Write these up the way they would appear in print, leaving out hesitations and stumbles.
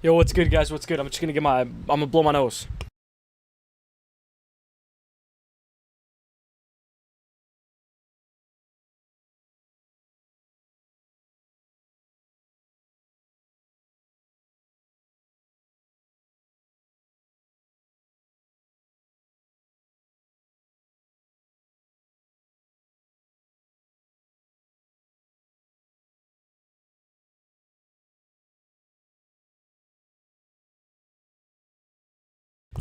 Yo, what's good, guys? What's good? I'm just gonna get my... I'm gonna blow my nose.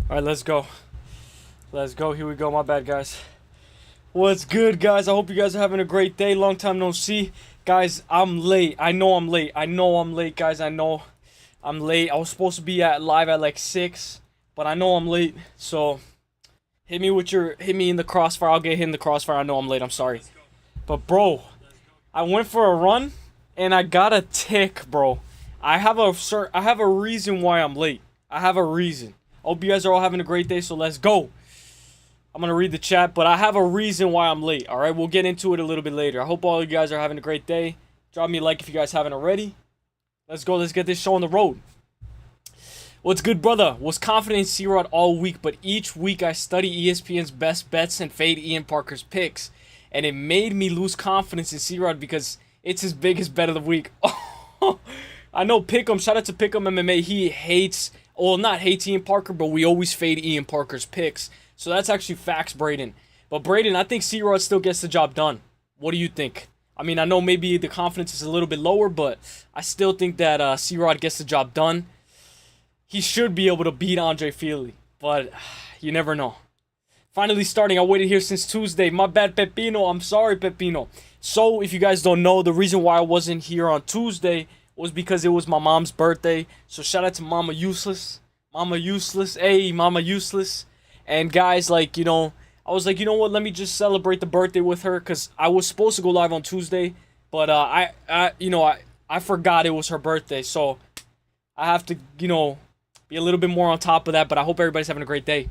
Alright, let's go. Let's go. Here we go. My bad, guys. What's good, guys? I hope you guys are having a great day. Long time no see. Guys, I'm late. I know I'm late. I know I'm late, guys. I know I'm late. I was supposed to be live at like 6, but I know I'm late. So, hit me in the crossfire. I'll get hit in the crossfire. I know I'm late. I'm sorry. But, bro, I went for a run, and I got a tick, bro. I have a reason why I'm late. I have a reason. Hope you guys are all having a great day, so let's go. I'm going to read the chat, but I have a reason why I'm late, alright? We'll get into it a little bit later. I hope all you guys are having a great day. Drop me a like if you guys haven't already. Let's go. Let's get this show on the road. What's good, brother? Was confident in C-Rod all week, but each week I study ESPN's best bets and fade Ian Parker's picks. And it made me lose confidence in C-Rod because it's his biggest bet of the week. I know Pick'em. Shout out to Pick'em MMA. He hates... Well, not hates Ian Parker, but we always fade Ian Parker's picks. So that's actually facts, Braden. But Braden, I think C-Rod still gets the job done. What do you think? I mean, I know maybe the confidence is a little bit lower, but I still think that C-Rod gets the job done. He should be able to beat Andre Feely, but you never know. Finally starting. I waited here since Tuesday. My bad, Pepino. I'm sorry, Pepino. So, if you guys don't know, the reason why I wasn't here on Tuesday was because it was my mom's birthday. So shout out to Mama Useless. Mama Useless. Hey, Mama Useless. And guys, like, you know, I was like, you know what? Let me just celebrate the birthday with her. Because I was supposed to go live on Tuesday. But I forgot it was her birthday. So I have to, you know, be a little bit more on top of that. But I hope everybody's having a great day.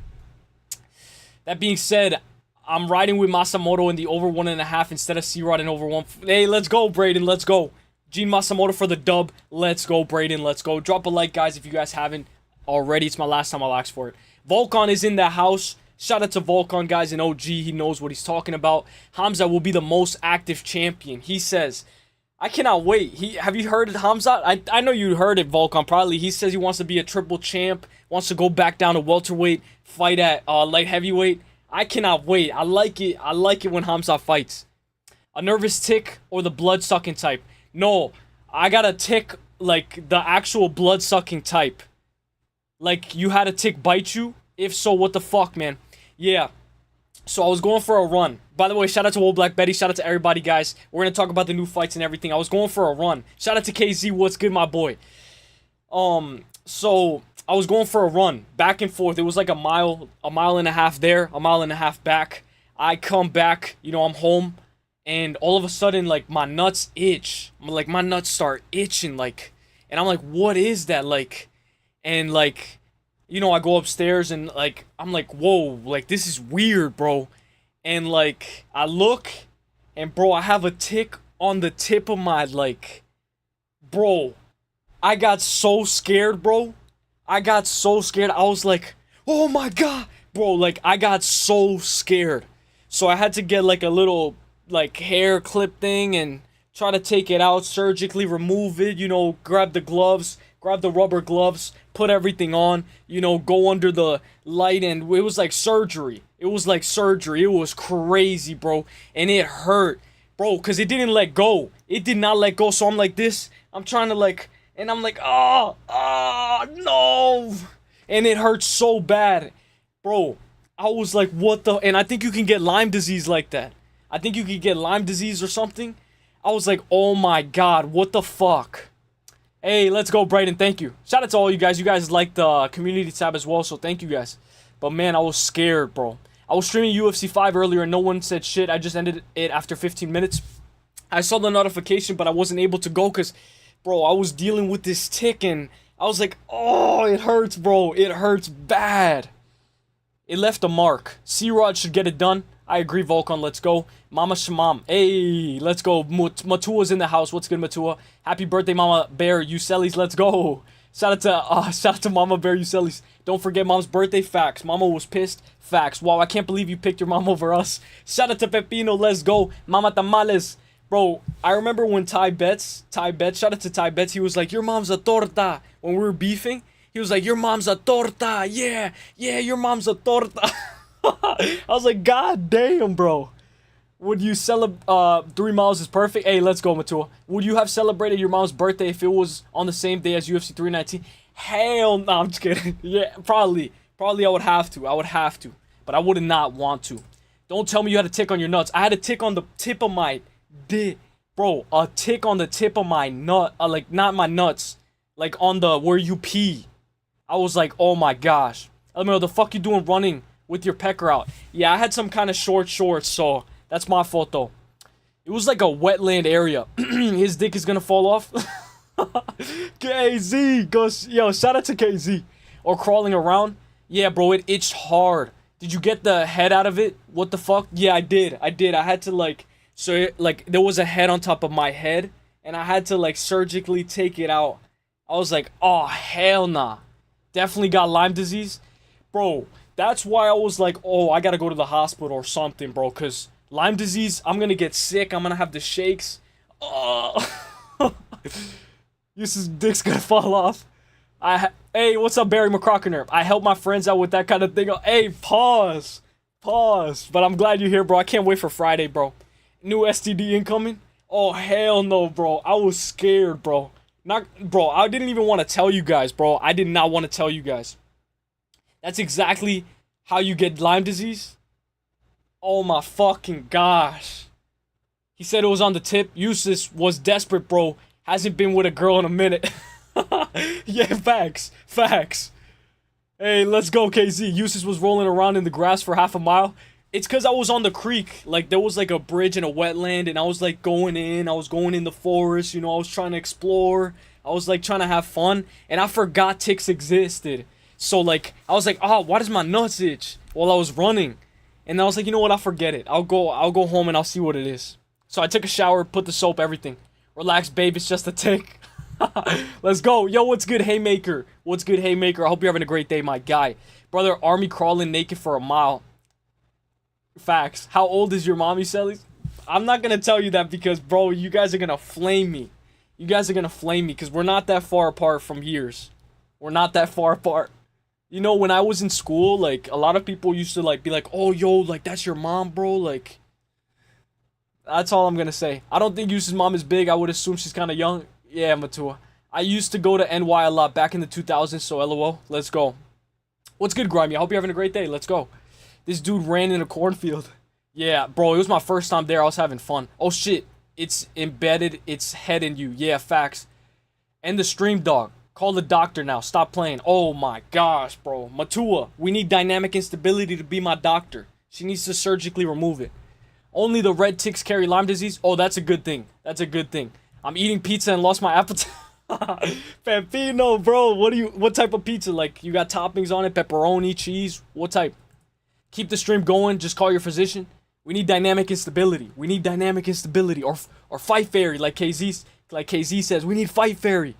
That being said, I'm riding with Masamoto in the over 1.5 instead of C-Rod in over 1. Hey, let's go, Braden. Let's go. Gene Masamoto for the dub. Let's go, Braden. Let's go. Drop a like, guys, if you guys haven't already. It's my last time I'll ask for it. Volkan is in the house. Shout out to Volkan, guys, and OG. He knows what he's talking about. Khamzat will be the most active champion. He says, I cannot wait. Have you heard of Khamzat? I know you heard it, Volkan, probably. He says he wants to be a triple champ. Wants to go back down to welterweight. Fight at light heavyweight. I cannot wait. I like it. I like it when Khamzat fights. A nervous tick or the blood-sucking type? No, I got a tick, like, the actual blood-sucking type. Like, you had a tick bite you? If so, what the fuck, man? Yeah. So, I was going for a run. By the way, shout out to Old Black Betty. Shout out to everybody, guys. We're going to talk about the new fights and everything. I was going for a run. Shout out to KZ. What's good, my boy? So, I was going for a run. Back and forth. It was like a mile and a half there, a mile and a half back. I come back. You know, I'm home. And all of a sudden, like, my nuts itch. Like, my nuts start itching, like, and I'm like, what is that, like, and, like, you know, I go upstairs, and, like, I'm like, whoa, like, this is weird, bro, and, like, I look, and, bro, I have a tick on the tip of my, like, bro, I got so scared, bro, I got so scared, I was like, oh my god, bro, like, I got so scared, so I had to get, like, a little, like, hair clip thing and try to take it out, surgically remove it, you know, grab the gloves, grab the rubber gloves, put everything on, you know, go under the light, and it was like surgery. It was like surgery. It was crazy, bro, and it hurt, bro, because it didn't let go. It did not let go, so I'm like this. I'm trying to, like, and I'm like, oh, no, and it hurts so bad, bro. I was like, what the, and I think you can get Lyme disease like that. I think you could get Lyme disease or something. I was like, oh my god, what the fuck? Hey, let's go, Brayden. Thank you. Shout out to all you guys. You guys like the community tab as well, so thank you guys. But man, I was scared, bro. I was streaming UFC 5 earlier and no one said shit. I just ended it after 15 minutes. I saw the notification, but I wasn't able to go because, bro, I was dealing with this tick and I was like, oh, it hurts, bro. It hurts bad. It left a mark. C-Rod should get it done. I agree, Volkan. Let's go. Mama Shamam. Hey, let's go. Matua's in the house. What's good, Matua? Happy birthday, Mama Bear. Uselyis, let's go. Shout out to Mama Bear Uselyis. Don't forget Mom's birthday. Facts. Mama was pissed. Facts. Wow, I can't believe you picked your mom over us. Shout out to Pepino. Let's go. Mama Tamales. Bro, I remember when Ty Betts, shout out to Ty Betts, he was like, your mom's a torta. When we were beefing, he was like, your mom's a torta. Yeah, your mom's a torta. I was like, God damn, bro. Would you celebrate 3 miles is perfect? Hey, let's go, Matua. Would you have celebrated your mom's birthday if it was on the same day as UFC 319? Hell no, I'm just kidding. Yeah, probably I would have to. But I would not want to. Don't tell me you had a tick on your nuts. I had a tick on the tip of my dick. Bro, a tick on the tip of my nut. Like, not my nuts. Like, on the, where you pee. I was like, oh my gosh. Elmiro, the fuck you doing running with your pecker out? Yeah, I had some kind of short shorts, so that's my fault, though. It was like a wetland area. His dick is gonna fall off. KZ goes, yo, shout out to KZ. Or crawling around. Yeah, bro, it itched hard. Did you get the head out of it? What the fuck? Yeah, I did. I had to, like, so, like, there was a head on top of my head, and I had to, like, surgically take it out. I was like, oh, hell nah. Definitely got Lyme disease. Bro, that's why I was like, oh, I gotta go to the hospital or something, bro, because Lyme disease, I'm gonna get sick, I'm gonna have the shakes. Oh. This dick's gonna fall off. Hey, what's up, Barry McCrockiner? I help my friends out with that kind of thing. Hey, pause. But I'm glad you're here, bro. I can't wait for Friday, bro. New STD incoming? Oh, hell no, bro. I was scared, bro. Bro, I didn't even want to tell you guys, bro. I did not want to tell you guys. That's exactly how you get Lyme disease. Oh my fucking gosh. He said it was on the tip. Uselyis was desperate, bro. Hasn't been with a girl in a minute. Yeah, facts. Hey, let's go, KZ. Uselyis was rolling around in the grass for half a mile. It's because I was on the creek. Like, there was like a bridge and a wetland, and I was like going in. I was going in the forest, you know. I was trying to explore. I was like trying to have fun, and I forgot ticks existed. So like, I was like, oh, why does my nuts itch? While I was running, and I was like, you know what? I'll forget it. I'll go home and I'll see what it is. So I took a shower, put the soap, everything. Relax, babe. It's just a tick. Let's go. Yo, what's good, Haymaker? What's good, Haymaker? I hope you're having a great day, my guy. Brother, army crawling naked for a mile. Facts. How old is your mom, Uselyis? I'm not gonna tell you that because, bro, you guys are gonna flame me. You guys are gonna flame me because we're not that far apart from years. We're not that far apart. You know, when I was in school, like, a lot of people used to, like, be like, oh, yo, like, that's your mom, bro, like... That's all I'm gonna say. I don't think Uselyis' mom is big. I would assume she's kind of young. Yeah, Matua. I used to go to NY a lot back in the 2000s, so LOL. Let's go. What's good, Grimy? I hope you're having a great day. Let's go. This dude ran in a cornfield. Yeah, bro, it was my first time there. I was having fun. Oh, shit. It's embedded its head in you. Yeah, facts. End the stream, dog. Call the doctor now. Stop playing. Oh, my gosh, bro. Matua, we need dynamic instability to be my doctor. She needs to surgically remove it. Only the red ticks carry Lyme disease? Oh, that's a good thing. That's a good thing. I'm eating pizza and lost my appetite. Pampino, bro. What type of pizza? Like, you got toppings on it? Pepperoni, cheese? What type? Keep the stream going. Just call your physician. We need dynamic instability. We need dynamic instability. Or fight fairy, like KZ says. We need fight fairy.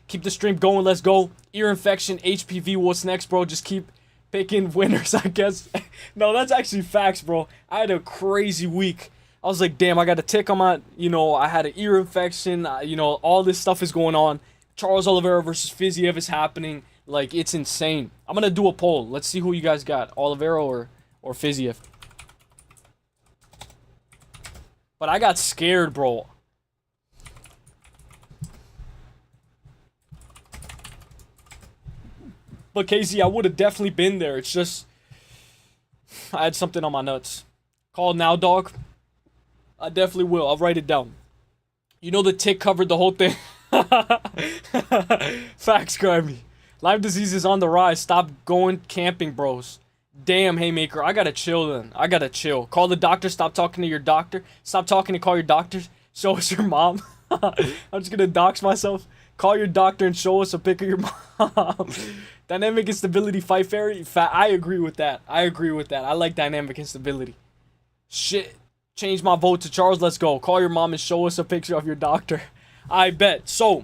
Keep the stream going. Let's go. Ear infection, HPV. What's next, bro? Just keep picking winners, I guess. No, that's actually facts, bro. I had a crazy week. I was like, damn, I got a tick on my, you know, I had an ear infection. You know, all this stuff is going on. Charles Oliveria versus Fiziev is happening. Like, it's insane. I'm going to do a poll. Let's see who you guys got. Oliveira or Fiziev. But I got scared, bro. But Casey, I would have definitely been there. It's just, I had something on my nuts. Call now, dog. I definitely will. I'll write it down. You know the tick covered the whole thing. Facts, Grimy. Lyme disease is on the rise. Stop going camping, bros. Damn, Haymaker. I gotta chill then. I gotta chill. Call the doctor. Stop talking to your doctor. Stop talking to call your doctors. Show us your mom. I'm just gonna dox myself. Call your doctor and show us a pic of your mom. Dynamic instability, fight fairy. I agree with that. I like dynamic instability. Shit. Change my vote to Charles. Let's go. Call your mom and show us a picture of your doctor. I bet. So,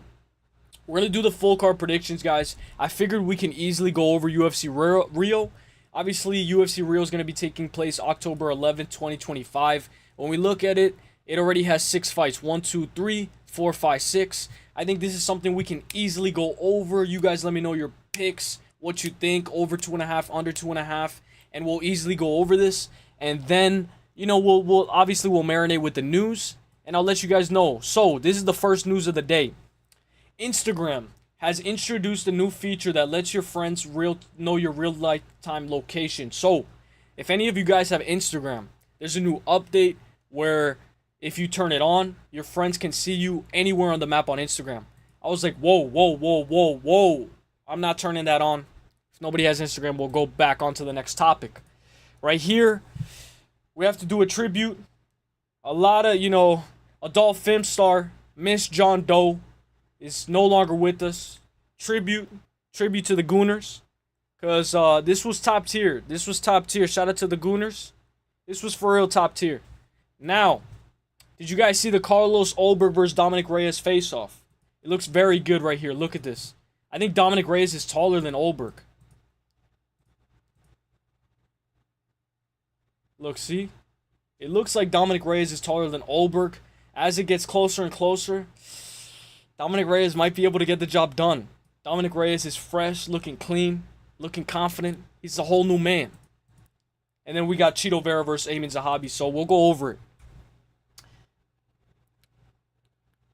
We're going to do the full card predictions, guys. I figured we can easily go over UFC Rio. Obviously, UFC Rio is going to be taking place October 11th, 2025. When we look at it, it already has 6 fights. 1, 2, 3, 4, 5, 6. I think this is something we can easily go over. You guys let me know your picks, what you think, over 2.5, under 2.5, and we'll easily go over this. And then, you know, we'll marinate with the news, and I'll let you guys know. So, this is the first news of the day. Instagram has introduced a new feature that lets your friends know your real lifetime location. So, if any of you guys have Instagram, there's a new update where if you turn it on, your friends can see you anywhere on the map on Instagram. I was like, whoa, whoa, whoa, whoa, whoa. I'm not turning that on. If nobody has Instagram, we'll go back on to the next topic. Right here, we have to do a tribute. A lot of, you know, adult film star Miss John Doe is no longer with us. Tribute to the Gooners. Because this was top tier. This was top tier. Shout out to the Gooners. This was for real top tier. Now, did you guys see the Carlos Olberg versus Dominic Reyes face-off? It looks very good right here. Look at this. I think Dominic Reyes is taller than Olberg. Look, see? It looks like Dominic Reyes is taller than Olberg. As it gets closer and closer, Dominic Reyes might be able to get the job done. Dominic Reyes is fresh, looking clean, looking confident. He's a whole new man. And then we got Chito Vera versus Amin Zahabi, so we'll go over it.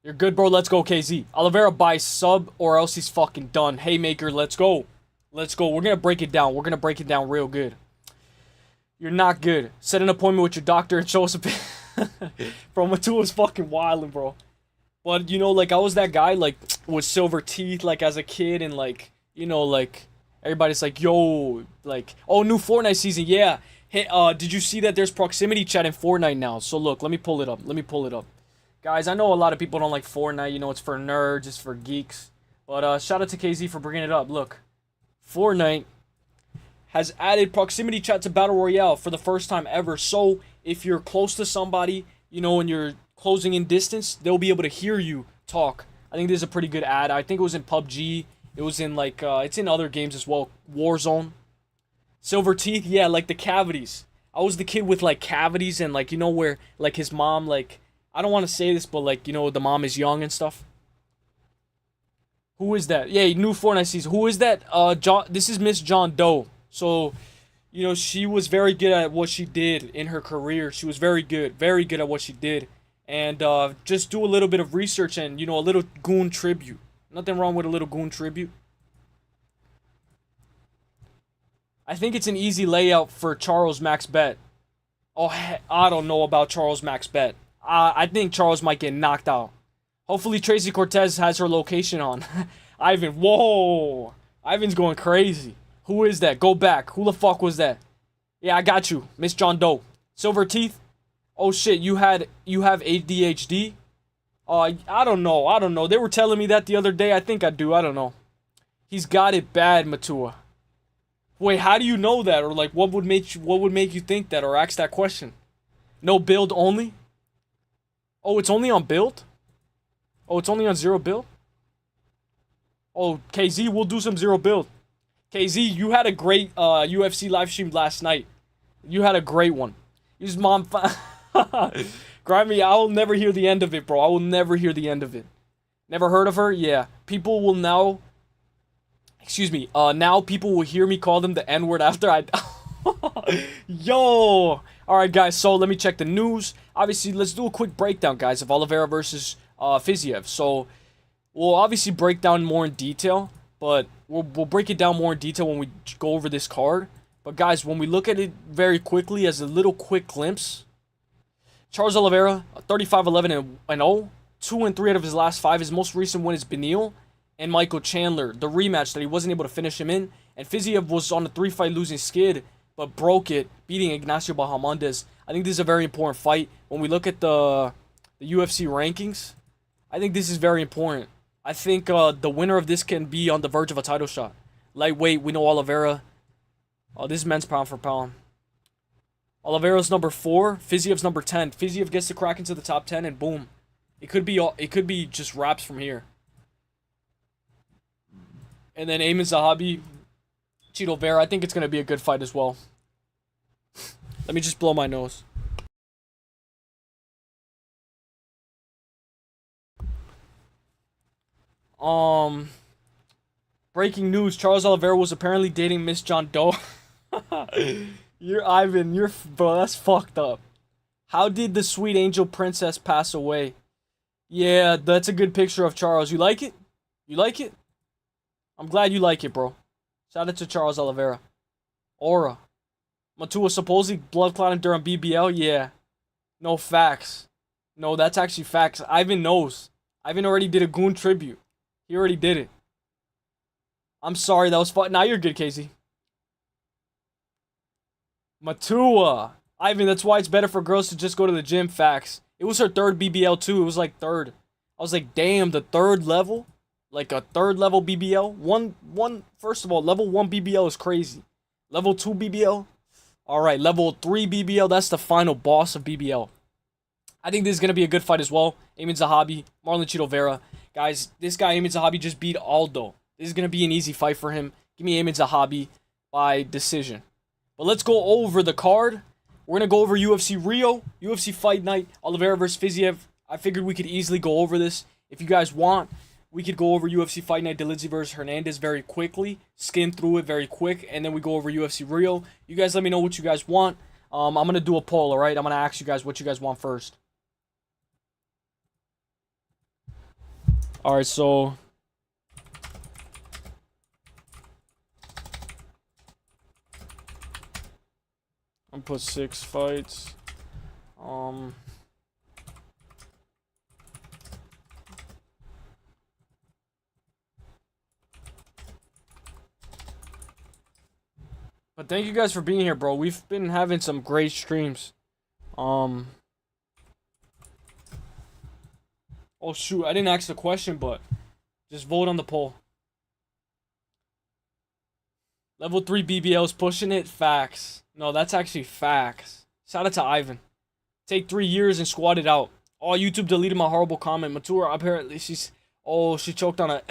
You're good, bro. Let's go, KZ. Oliveira buys sub or else he's fucking done. Haymaker, let's go. Let's go. We're going to break it down. We're going to break it down real good. You're not good. Set an appointment with your doctor and show us a bit. Bro, Matua's fucking wildin', bro. But, you know, like, I was that guy, like, with silver teeth, like, as a kid. And, like, you know, like, everybody's like, yo, like, oh, new Fortnite season. Yeah. Hey, did you see that there's proximity chat in Fortnite now? So, look, let me pull it up. Guys, I know a lot of people don't like Fortnite. You know, it's for nerds. It's for geeks. But shout out to KZ for bringing it up. Look, Fortnite has added proximity chat to Battle Royale for the first time ever. So, if you're close to somebody, you know, and you're closing in distance, they'll be able to hear you talk. I think this is a pretty good ad. I think it was in PUBG. It was in, like, it's in other games as well. Warzone. Silver teeth, yeah, like the cavities. I was the kid with, like, cavities and, like, you know, where, like, his mom, like, I don't want to say this, but, like, you know, the mom is young and stuff. Who is that? Yeah, new Fortnite season. Who is that? This is Miss John Doe. So, you know, she was very good at what she did in her career. She was very good at what she did. And just do a little bit of research and, you know, a little goon tribute. Nothing wrong with a little goon tribute. I think it's an easy layout for Charles Max Bet. Oh, I don't know about Charles Max Bet. I think Charles might get knocked out. Hopefully Tracy Cortez has her location on. Ivan, whoa. Ivan's going crazy. Who is that? Go back. Who the fuck was that? Yeah, I got you. Miss John Doe. Silver teeth. Oh shit, you have ADHD? I don't know. They were telling me that the other day. I think I do. I don't know. He's got it bad, Matua. Wait, how do you know that? Or like what would make you think that or ask that question? No build only? Oh, it's only on build? Oh, it's only on 0 build? Oh, KZ, we'll do some 0 build. KZ, you had a great UFC live stream last night. You had a great one. His mom... Grimy, I will never hear the end of it, bro. I will never hear the end of it. Never heard of her? Yeah. People will now... Excuse me. Now people will hear me call them the N-word after I... Yo! Alright, guys, so let me check the news. Obviously, let's do a quick breakdown, guys, of Oliveira versus Fiziev. So, we'll obviously break down more in detail, but we'll break it down more in detail when we go over this card. But, guys, when we look at it very quickly as a little quick glimpse, Charles Oliveira, 35-11-0, 2-3 out of his last 5. His most recent win is Beneil and Michael Chandler, the rematch that he wasn't able to finish him in. And Fiziev was on a 3-fight losing skid, but broke it, beating Ignacio Bahamondes. I think this is a very important fight. When we look at the UFC rankings, I think this is very important. I think the winner of this can be on the verge of a title shot. Lightweight, we know Oliveira. This is men's pound for pound. Oliveira's number 4, Fiziev's number 10. Fiziev gets to crack into the top 10 and boom. It could be just wraps from here. And then Amin Zahabi, Chito Vera. I think it's going to be a good fight as well. Let me just blow my nose. Breaking news: Charles Oliveira was apparently dating Miss John Doe. Bro, that's fucked up. How did the sweet angel princess pass away? Yeah, that's a good picture of Charles. You like it? You like it? I'm glad you like it, bro. Shout out to Charles Oliveira. Aura. Matua supposedly blood clotting during BBL? Yeah. No, facts. No, that's actually facts. Ivan knows. Ivan already did a goon tribute. He already did it. I'm sorry, that was fun. Now you're good, Casey. Matua. Ivan, that's why it's better for girls to just go to the gym. Facts. It was her third BBL too. It was like third. I was like, damn, the third level? Like a third level BBL? First of all, level 1 BBL is crazy. Level 2 BBL? Alright, level 3 BBL, that's the final boss of BBL. I think this is going to be a good fight as well. Amin Zahabi, Marlon Chito Vera. Guys, this guy, Amin Zahabi, just beat Aldo. This is going to be an easy fight for him. Give me Amin Zahabi by decision. But let's go over the card. We're going to go over UFC Rio, UFC Fight Night, Oliveira vs Fiziev. I figured we could easily go over this. If you guys want, we could go over UFC Fight Night, Dolidze vs Hernandez very quickly. Skim through it very quick, and then we go over UFC Rio. You guys let me know what you guys want. I'm going to do a poll, alright? I'm going to ask you guys what you guys want first. Alright, so... I'm gonna put 6 fights. But thank you guys for being here, bro. We've been having some great streams. Oh shoot, I didn't ask the question, but just vote on the poll. Level 3 BBL's pushing it. Facts. No, that's actually facts. Shout out to Ivan. Take 3 years and squat it out. Oh, YouTube deleted my horrible comment. Matura, apparently she's... Oh, she choked on a...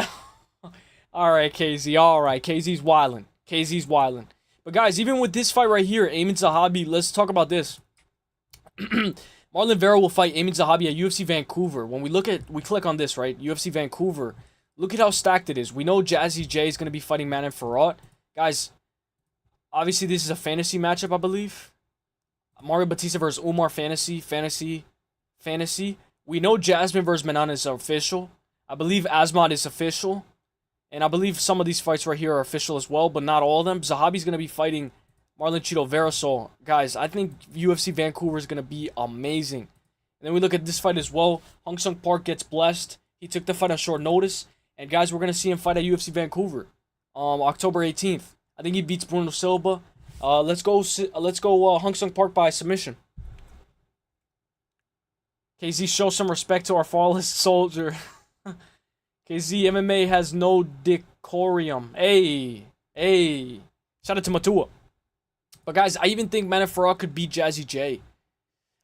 Alright, KZ. Alright, KZ's wildin'. KZ's wildin'. But guys, even with this fight right here, Amin Zahabi, let's talk about this. Marlon Vera will fight Amin Zahabi at UFC Vancouver. When we click on this, right? UFC Vancouver. Look at how stacked it is. We know Jazzy J is going to be fighting Manon Farad. Guys, obviously this is a fantasy matchup, I believe. Mario Batista versus Umar Fantasy. We know Jasmine versus Manon is official. I believe Asmat is official. And I believe some of these fights right here are official as well, but not all of them. Zahabi's going to be fighting Marlon Chito Vera. So, guys, I think UFC Vancouver is going to be amazing. And then we look at this fight as well. Hong Sung Park gets blessed. He took the fight on short notice. And, guys, we're going to see him fight at UFC Vancouver. October 18th. I think he beats Bruno Silva. Let's go Hong Sung Park by submission. KZ, show some respect to our flawless soldier. KZ, MMA has no decorum. Hey. Shout out to Matua. But guys, I even think Manon Farad could beat Jazzy J.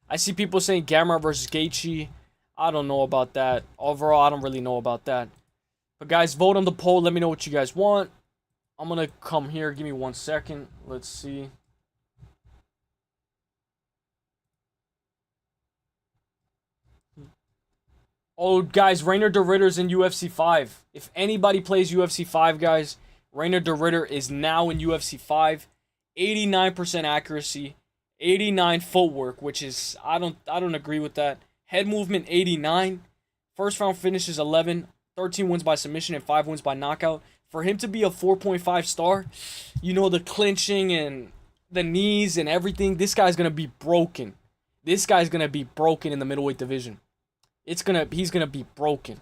I see people saying Gamera versus Gaethje. I don't know about that. Overall, I don't really know about that. But guys, vote on the poll. Let me know what you guys want. I'm going to come here. Give me 1 second. Let's see. Oh, guys, Reinier de Ridder's in UFC 5. If anybody plays UFC 5, guys, Reinier de Ridder is now in UFC 5. 89% accuracy, 89 footwork, which is I don't agree with that. Head movement 89. First round finishes 11, 13 wins by submission and 5 wins by knockout. For him to be a 4.5 star, you know, the clinching and the knees and everything, this guy's going to be broken. This guy's going to be broken in the middleweight division. He's going to be broken.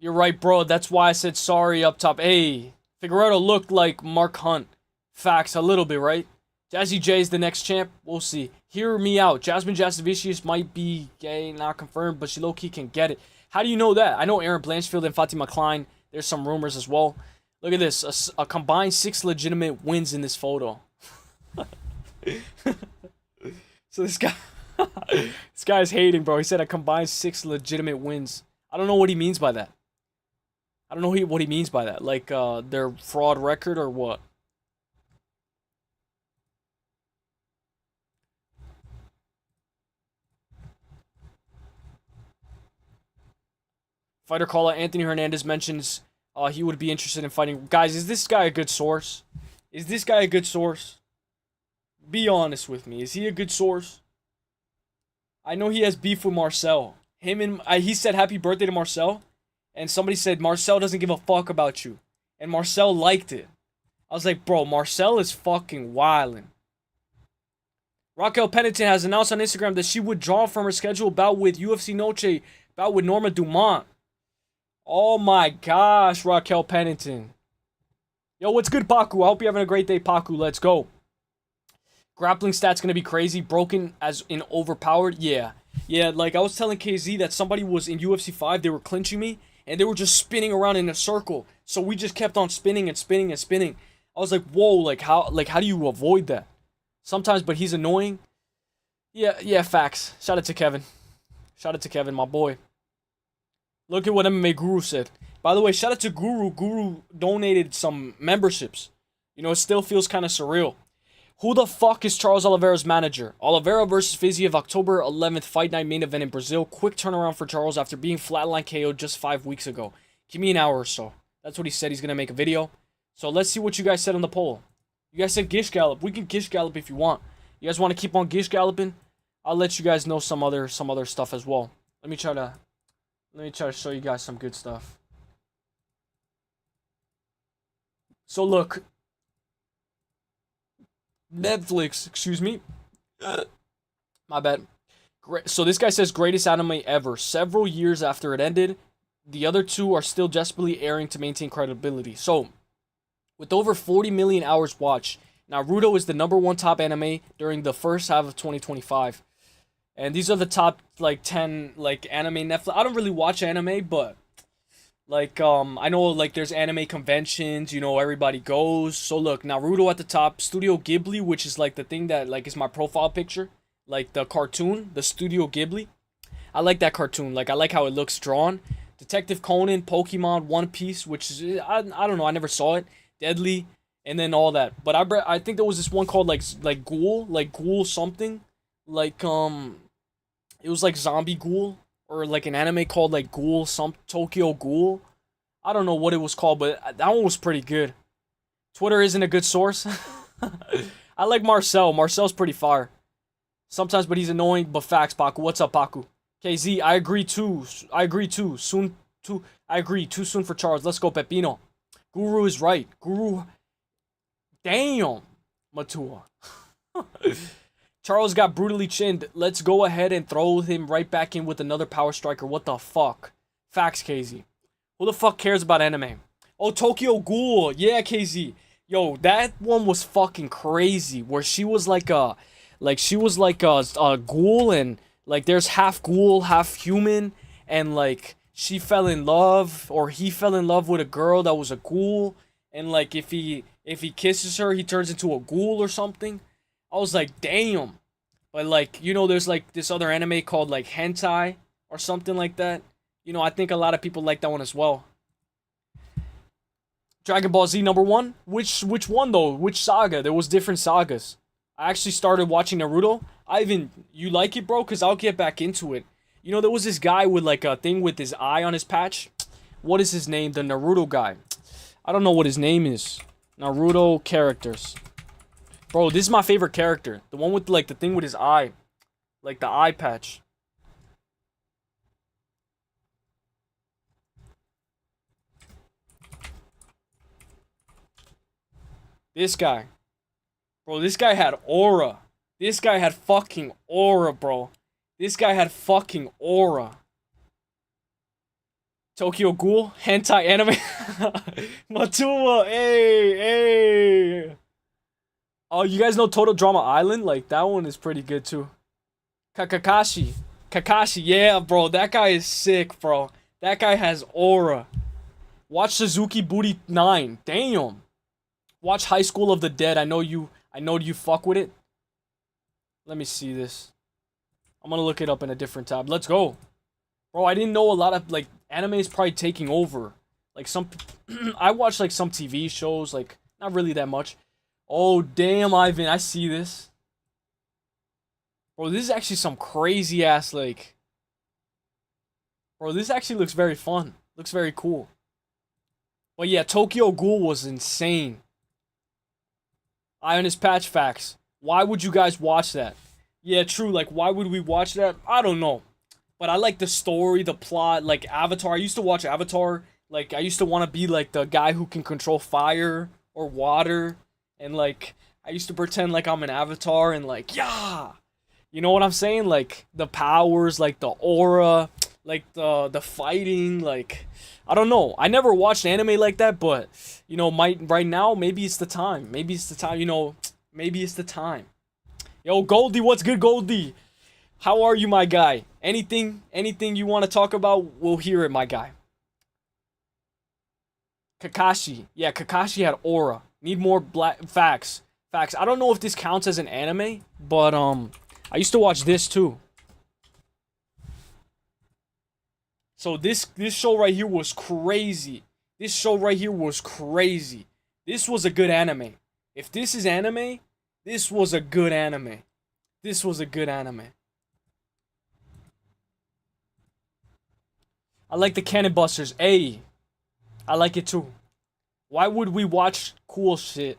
You're right, bro. That's why I said sorry up top. Hey, Figueiredo looked like Mark Hunt. Facts, a little bit, right? Jazzy J is the next champ. We'll see. Hear me out. Jasmine Jasavicius might be gay, not confirmed, but she low-key can get it. How do you know that? I know Aaron Blanchfield and Fatima Klein. There's some rumors as well. Look at this. A combined 6 legitimate wins in this photo. So this guy... this guy's hating, bro. He said a combined 6 legitimate wins. I don't know what he means by that. I don't know what he means by that. Like, their fraud record or what? Fighter caller Anthony Hernandez mentions he would be interested in fighting. Guys, is this guy a good source? Is this guy a good source? Be honest with me. Is he a good source? I know he has beef with Marcel. He said happy birthday to Marcel, and somebody said Marcel doesn't give a fuck about you, and Marcel liked it. I was like, bro, Marcel is fucking wildin'. Raquel Pennington has announced on Instagram that she withdraw from her scheduled bout with UFC Noche, bout with Norma Dumont. Oh my gosh, Raquel Pennington. Yo, what's good, Paku? I hope you're having a great day, Paku. Let's go. Grappling stats gonna be crazy. Broken as in overpowered. Yeah. Yeah, like I was telling KZ that somebody was in UFC 5. They were clinching me. And they were just spinning around in a circle. So we just kept on spinning and spinning and spinning. I was like, whoa, like how do you avoid that? Sometimes, but he's annoying. Yeah, facts. Shout out to Kevin. Shout out to Kevin, my boy. Look at what MMA Guru said. By the way, shout out to Guru. Guru donated some memberships. You know, it still feels kind of surreal. Who the fuck is Charles Oliveira's manager? Oliveira versus Fiziev, October 11th, Fight Night main event in Brazil. Quick turnaround for Charles after being flatline KO'd just 5 weeks ago. Give me an hour or so. That's what he said. He's going to make a video. So let's see what you guys said on the poll. You guys said Gish Gallop. We can Gish Gallop if you want. You guys want to keep on Gish Galloping? I'll let you guys know some other stuff as well. Let me try to show you guys some good stuff. So look, Netflix, excuse me. My bad. So this guy says greatest anime ever. Several years after it ended, the other two are still desperately airing to maintain credibility. So, with over 40 million hours watched, Naruto is the #1 top anime during the first half of 2025. And these are the top, 10, anime Netflix. I don't really watch anime, but, I know, there's anime conventions, everybody goes. So, look, Naruto at the top. Studio Ghibli, which is, the thing that, is my profile picture. The cartoon, the Studio Ghibli. I like that cartoon. I like how it looks drawn. Detective Conan, Pokemon, One Piece, which is, I don't know, I never saw it. Deadly, and then all that. But I think there was this one called, GOOO something. It was Zombie Ghoul, or an anime called Ghoul, Tokyo Ghoul. I don't know what it was called, but that one was pretty good. Twitter isn't a good source. I like Marcel. Marcel's pretty fire. Sometimes, but he's annoying. But facts, Paku. What's up, Paku? KZ, I agree too. I agree too. I agree. Too soon for Charles. Let's go, Pepino. Guru is right. Guru. Damn. Matua. Charles got brutally chinned. Let's go ahead and throw him right back in with another power striker. What the fuck? Facts, KZ. Who the fuck cares about anime? Oh, Tokyo Ghoul. Yeah, KZ. Yo, that one was fucking crazy. Where she was a ghoul, and there's half ghoul, half human, and she fell in love, or he fell in love with a girl that was a ghoul, and if he kisses her, he turns into a ghoul or something. I was like, damn. But there's this other anime called hentai or something like that. I think a lot of people like that one as well. Dragon Ball Z #1? Which one though? Which saga? There was different sagas. I actually started watching Naruto. Ivan, you like it, bro? Because I'll get back into it. There was this guy with a thing with his eye on his patch. What is his name? The Naruto guy. I don't know what his name is. Naruto characters. Bro, this is my favorite character. The one with the thing with his eye. The eye patch. This guy. Bro, this guy had aura. This guy had fucking aura, bro. This guy had fucking aura. Tokyo Ghoul, hentai anime. Matua, hey. Oh, you guys know Total Drama Island? That one is pretty good too. Kakashi, yeah, bro. That guy is sick, bro. That guy has aura. Watch Suzuki Booty 9. Damn. Watch High School of the Dead. I know you fuck with it. Let me see this. I'm gonna look it up in a different tab. Let's go. Bro, I didn't know a lot of, anime is probably taking over. Like some, I watch like some TV shows, like not really that much. Oh damn, Ivan, I see this. Bro, this is actually some crazy ass like. Bro, this actually looks very fun. Looks very cool. But yeah, Tokyo Ghoul was insane. Eye on his patch facts. Why would you guys watch that? Yeah, true. Like, why would we watch that? I don't know. But I like the story, the plot, like Avatar. I used to watch Avatar. Like, I used to want to be like the guy who can control fire or water. And like, I used to pretend like I'm an Avatar and like, yeah. You know what I'm saying? Like, the powers, like the aura, like the fighting, like, I don't know. I never watched anime like that, but, you know, right now, maybe it's the time. Maybe it's the time, you know, maybe it's the time. Yo, Goldie, what's good, Goldie? How are you, my guy? Anything you want to talk about, we'll hear it, my guy. Kakashi. Yeah, Kakashi had aura. Need more black facts. Facts. I don't know if this counts as an anime, but I used to watch this too. So this show right here was crazy. This show right here was crazy. This was a good anime. If this is anime, this was a good anime. This was a good anime. I like the Cannon Busters. Ay, I like it too. Why would we watch cool shit?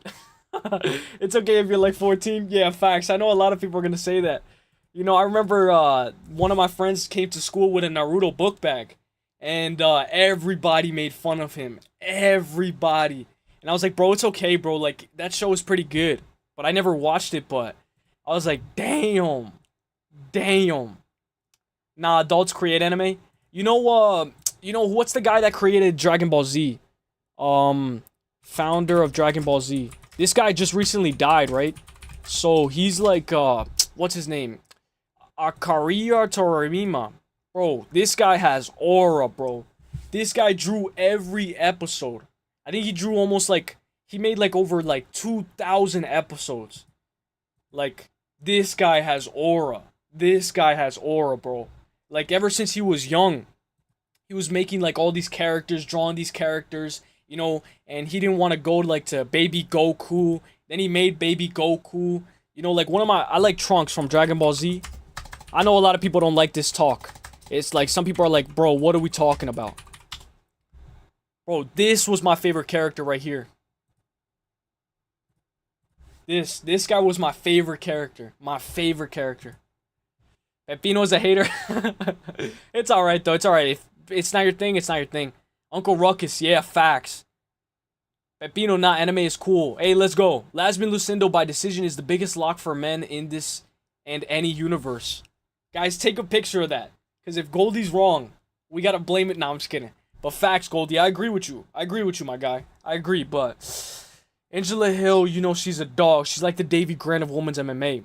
It's okay if you're like 14. Yeah, facts. I know a lot of people are gonna say that. You know, I remember one of my friends came to school with a Naruto book bag, and everybody made fun of him. Everybody. And I was like, bro, it's okay, bro. Like, that show is pretty good. But I never watched it, but I was like, damn. Damn. Nah, adults create anime. You know, what's the guy that created Dragon Ball Z? Founder of Dragon Ball Z. This guy just recently died, right? So he's like, what's his name? Akariya Toriyama. Bro, this guy has aura, bro. This guy drew every episode. I think he drew almost like, he made like over like 2,000 episodes. Like, this guy has aura. This guy has aura, bro. Like, ever since he was young, he was making like all these characters, drawing these characters, you know, and he didn't want to go like to Baby Goku. Then he made Baby Goku. You know, like I like Trunks from Dragon Ball Z. I know a lot of people don't like this talk. It's like some people are like, bro, what are we talking about? Bro, this was my favorite character right here. This guy was my favorite character. My favorite character. Pepino's a hater. It's alright though. It's alright. If it's not your thing, it's not your thing. Uncle Ruckus, yeah, facts. Pepino, not anime is cool. Hey, let's go. Lasmin Lucindo by decision is the biggest lock for men in this and any universe. Guys, take a picture of that. Because if Goldie's wrong, we gotta blame it. Nah, I'm just kidding. But facts, Goldie, I agree with you. I agree with you, my guy. I agree, but Angela Hill, you know she's a dog. She's like the Davy Grant of women's MMA.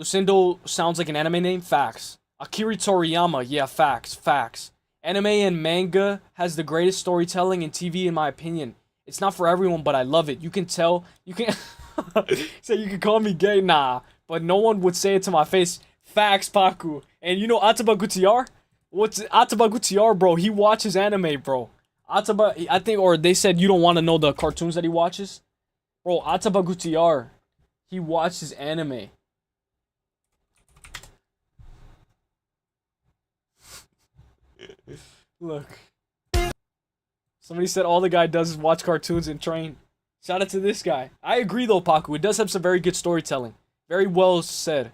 Lucindo sounds like an anime name. Facts. Akira Toriyama, yeah, facts. Facts. Anime and manga has the greatest storytelling in TV, in my opinion. It's not for everyone, but I love it. You can tell. You can say you can call me gay, nah, but no one would say it to my face. Facts, Paku. And you know Ataba Gutierrez? What's Ataba Gutierrez, bro? He watches anime, bro. Ataba, I think, or they said you don't want to know the cartoons that he watches, bro. Ataba Gutierrez, he watches anime. Look. Somebody said all the guy does is watch cartoons and train. Shout out to this guy. I agree though, Paku. It does have some very good storytelling. Very well said.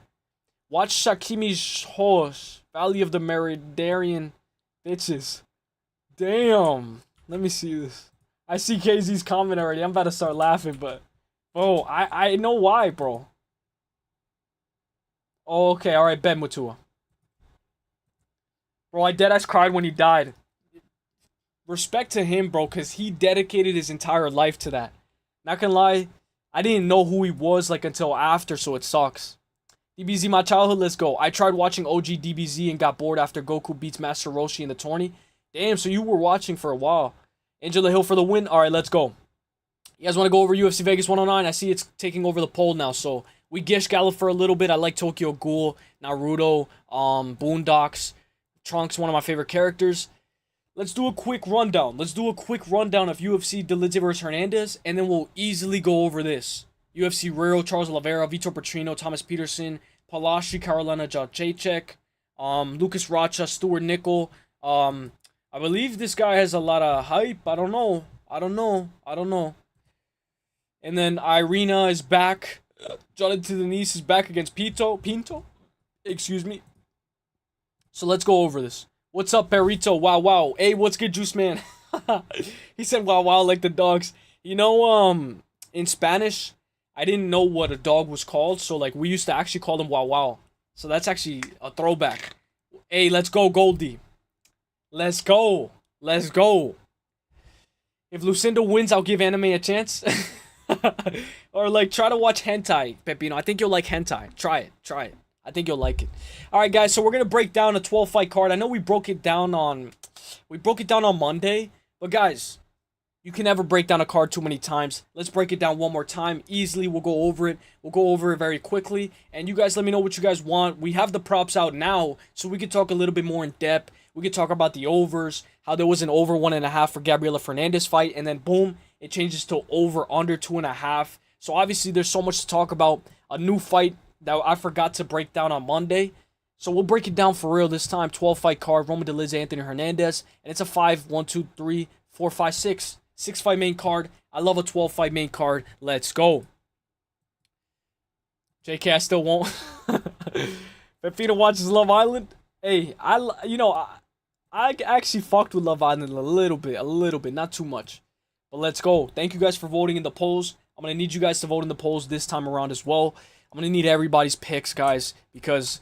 Watch Shakimi's Hosh, Valley of the Meridarian Bitches. Damn. Let me see this. I see KZ's comment already. I'm about to start laughing, but... Oh, I know why, bro. Oh, okay, alright, Ben Mutua. Bro, I deadass cried when he died. Respect to him, bro, because he dedicated his entire life to that. Not gonna lie, I didn't know who he was, like, until after, so it sucks. DBZ, my childhood, let's go. I tried watching OG DBZ and got bored after Goku beats Master Roshi in the tourney. Damn, so you were watching for a while. Angela Hill for the win. Alright, let's go. You guys want to go over UFC Vegas 109? I see it's taking over the poll now, so we gish Gala for a little bit. I like Tokyo Ghoul, Naruto, Boondocks, Trunks, one of my favorite characters. let's do a quick rundown. Let's do a quick rundown of UFC Dolidze vs Hernandez, and then we'll easily go over this. UFC Real, Charles Oliveira, Vitor Petrino, Thomas Peterson, Plessis, Carolina Jacek, Lucas Rocha, Stuart Nickel. I believe this guy has a lot of hype. I don't know. And then Irina is back. Jonathan Denise is back against Pinto. Excuse me. So let's go over this. What's up, Perito? Wow. Hey, what's good, Juice Man? He said wow like the dogs. You know, in Spanish, I didn't know what a dog was called. So, like, we used to actually call them wow. So that's actually a throwback. Hey, let's go, Goldie. Let's go. If Lucinda wins, I'll give anime a chance. Or, like, try to watch hentai, Pepino. I think you'll like hentai. Try it. I think you'll like it. Alright, guys, so we're going to break down a 12-fight card. I know we broke it down on Monday. But, guys, you can never break down a card too many times. Let's break it down one more time. Easily, we'll go over it. We'll go over it very quickly. And you guys let me know what you guys want. We have the props out now, so we can talk a little bit more in depth. We could talk about the overs, how there was an over 1.5 for Gabriela Fernandez fight, and then boom, it changes to over under 2.5. So obviously there's so much to talk about. A new fight that I forgot to break down on Monday. So we'll break it down for real this time. 12-fight card, Roman Dolidze, Anthony Hernandez. And it's a 5, 1, 2, 3, 4, 5, 6. 6-fight main card. I love a 12-fight main card. Let's go. JK, I still won't. Pepino watches Love Island. Hey, I actually fucked with Love Island a little bit, not too much. But let's go. Thank you guys for voting in the polls. I'm going to need you guys to vote in the polls this time around as well. I'm going to need everybody's picks, guys, because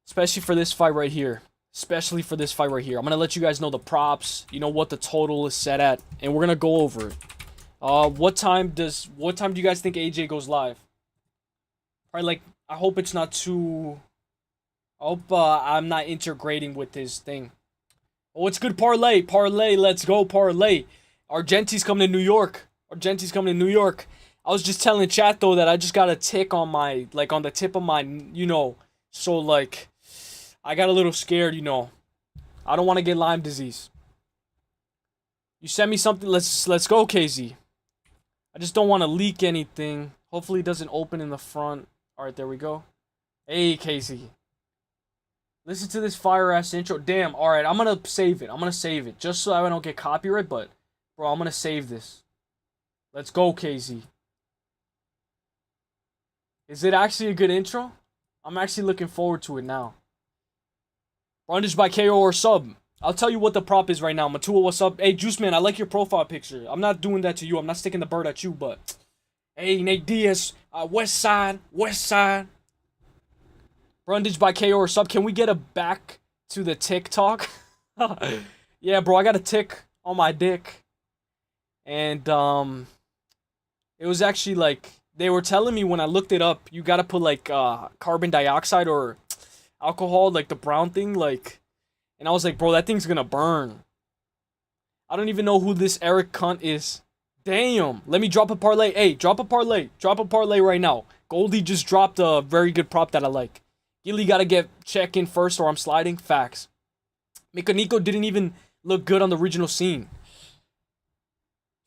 especially for this fight right here. I'm going to let you guys know the props, you know, what the total is set at, and we're going to go over it. What time do you guys think AJ goes live? Probably, like, I hope it's not too... I hope I'm not integrating with his thing. Oh, it's good parlay. Let's go, parlay. Argenti's coming to New York. I was just telling chat, though, that I just got a tick on my, like, on the tip of my, you know. So, like, I got a little scared, you know. I don't want to get Lyme disease. You send me something. Let's go, KZ. I just don't want to leak anything. Hopefully it doesn't open in the front. All right, there we go. Hey, KZ. Listen to this fire-ass intro. Damn, alright, I'm gonna save it. Just so I don't get copyright, but, bro, I'm gonna save this. Let's go, KZ. Is it actually a good intro? I'm actually looking forward to it now. Brundage by KO or sub. I'll tell you what the prop is right now. Matua, what's up? Hey, Juice Man, I like your profile picture. I'm not doing that to you. I'm not sticking the bird at you, but... Hey, Nate Diaz, West Side. Brundage by KO or sub. Can we get a back to the TikTok? Yeah, bro, I got a tick on my dick. And, it was actually, like, they were telling me when I looked it up, you gotta put, like, carbon dioxide or alcohol, like, the brown thing, like, and I was like, bro, that thing's gonna burn. I don't even know who this Eric cunt is. Damn. Let me drop a parlay. Hey, drop a parlay. Drop a parlay right now. Goldie just dropped a very good prop that I like. Gilly gotta get check in first or I'm sliding. Facts. Mikonico didn't even look good on the regional scene.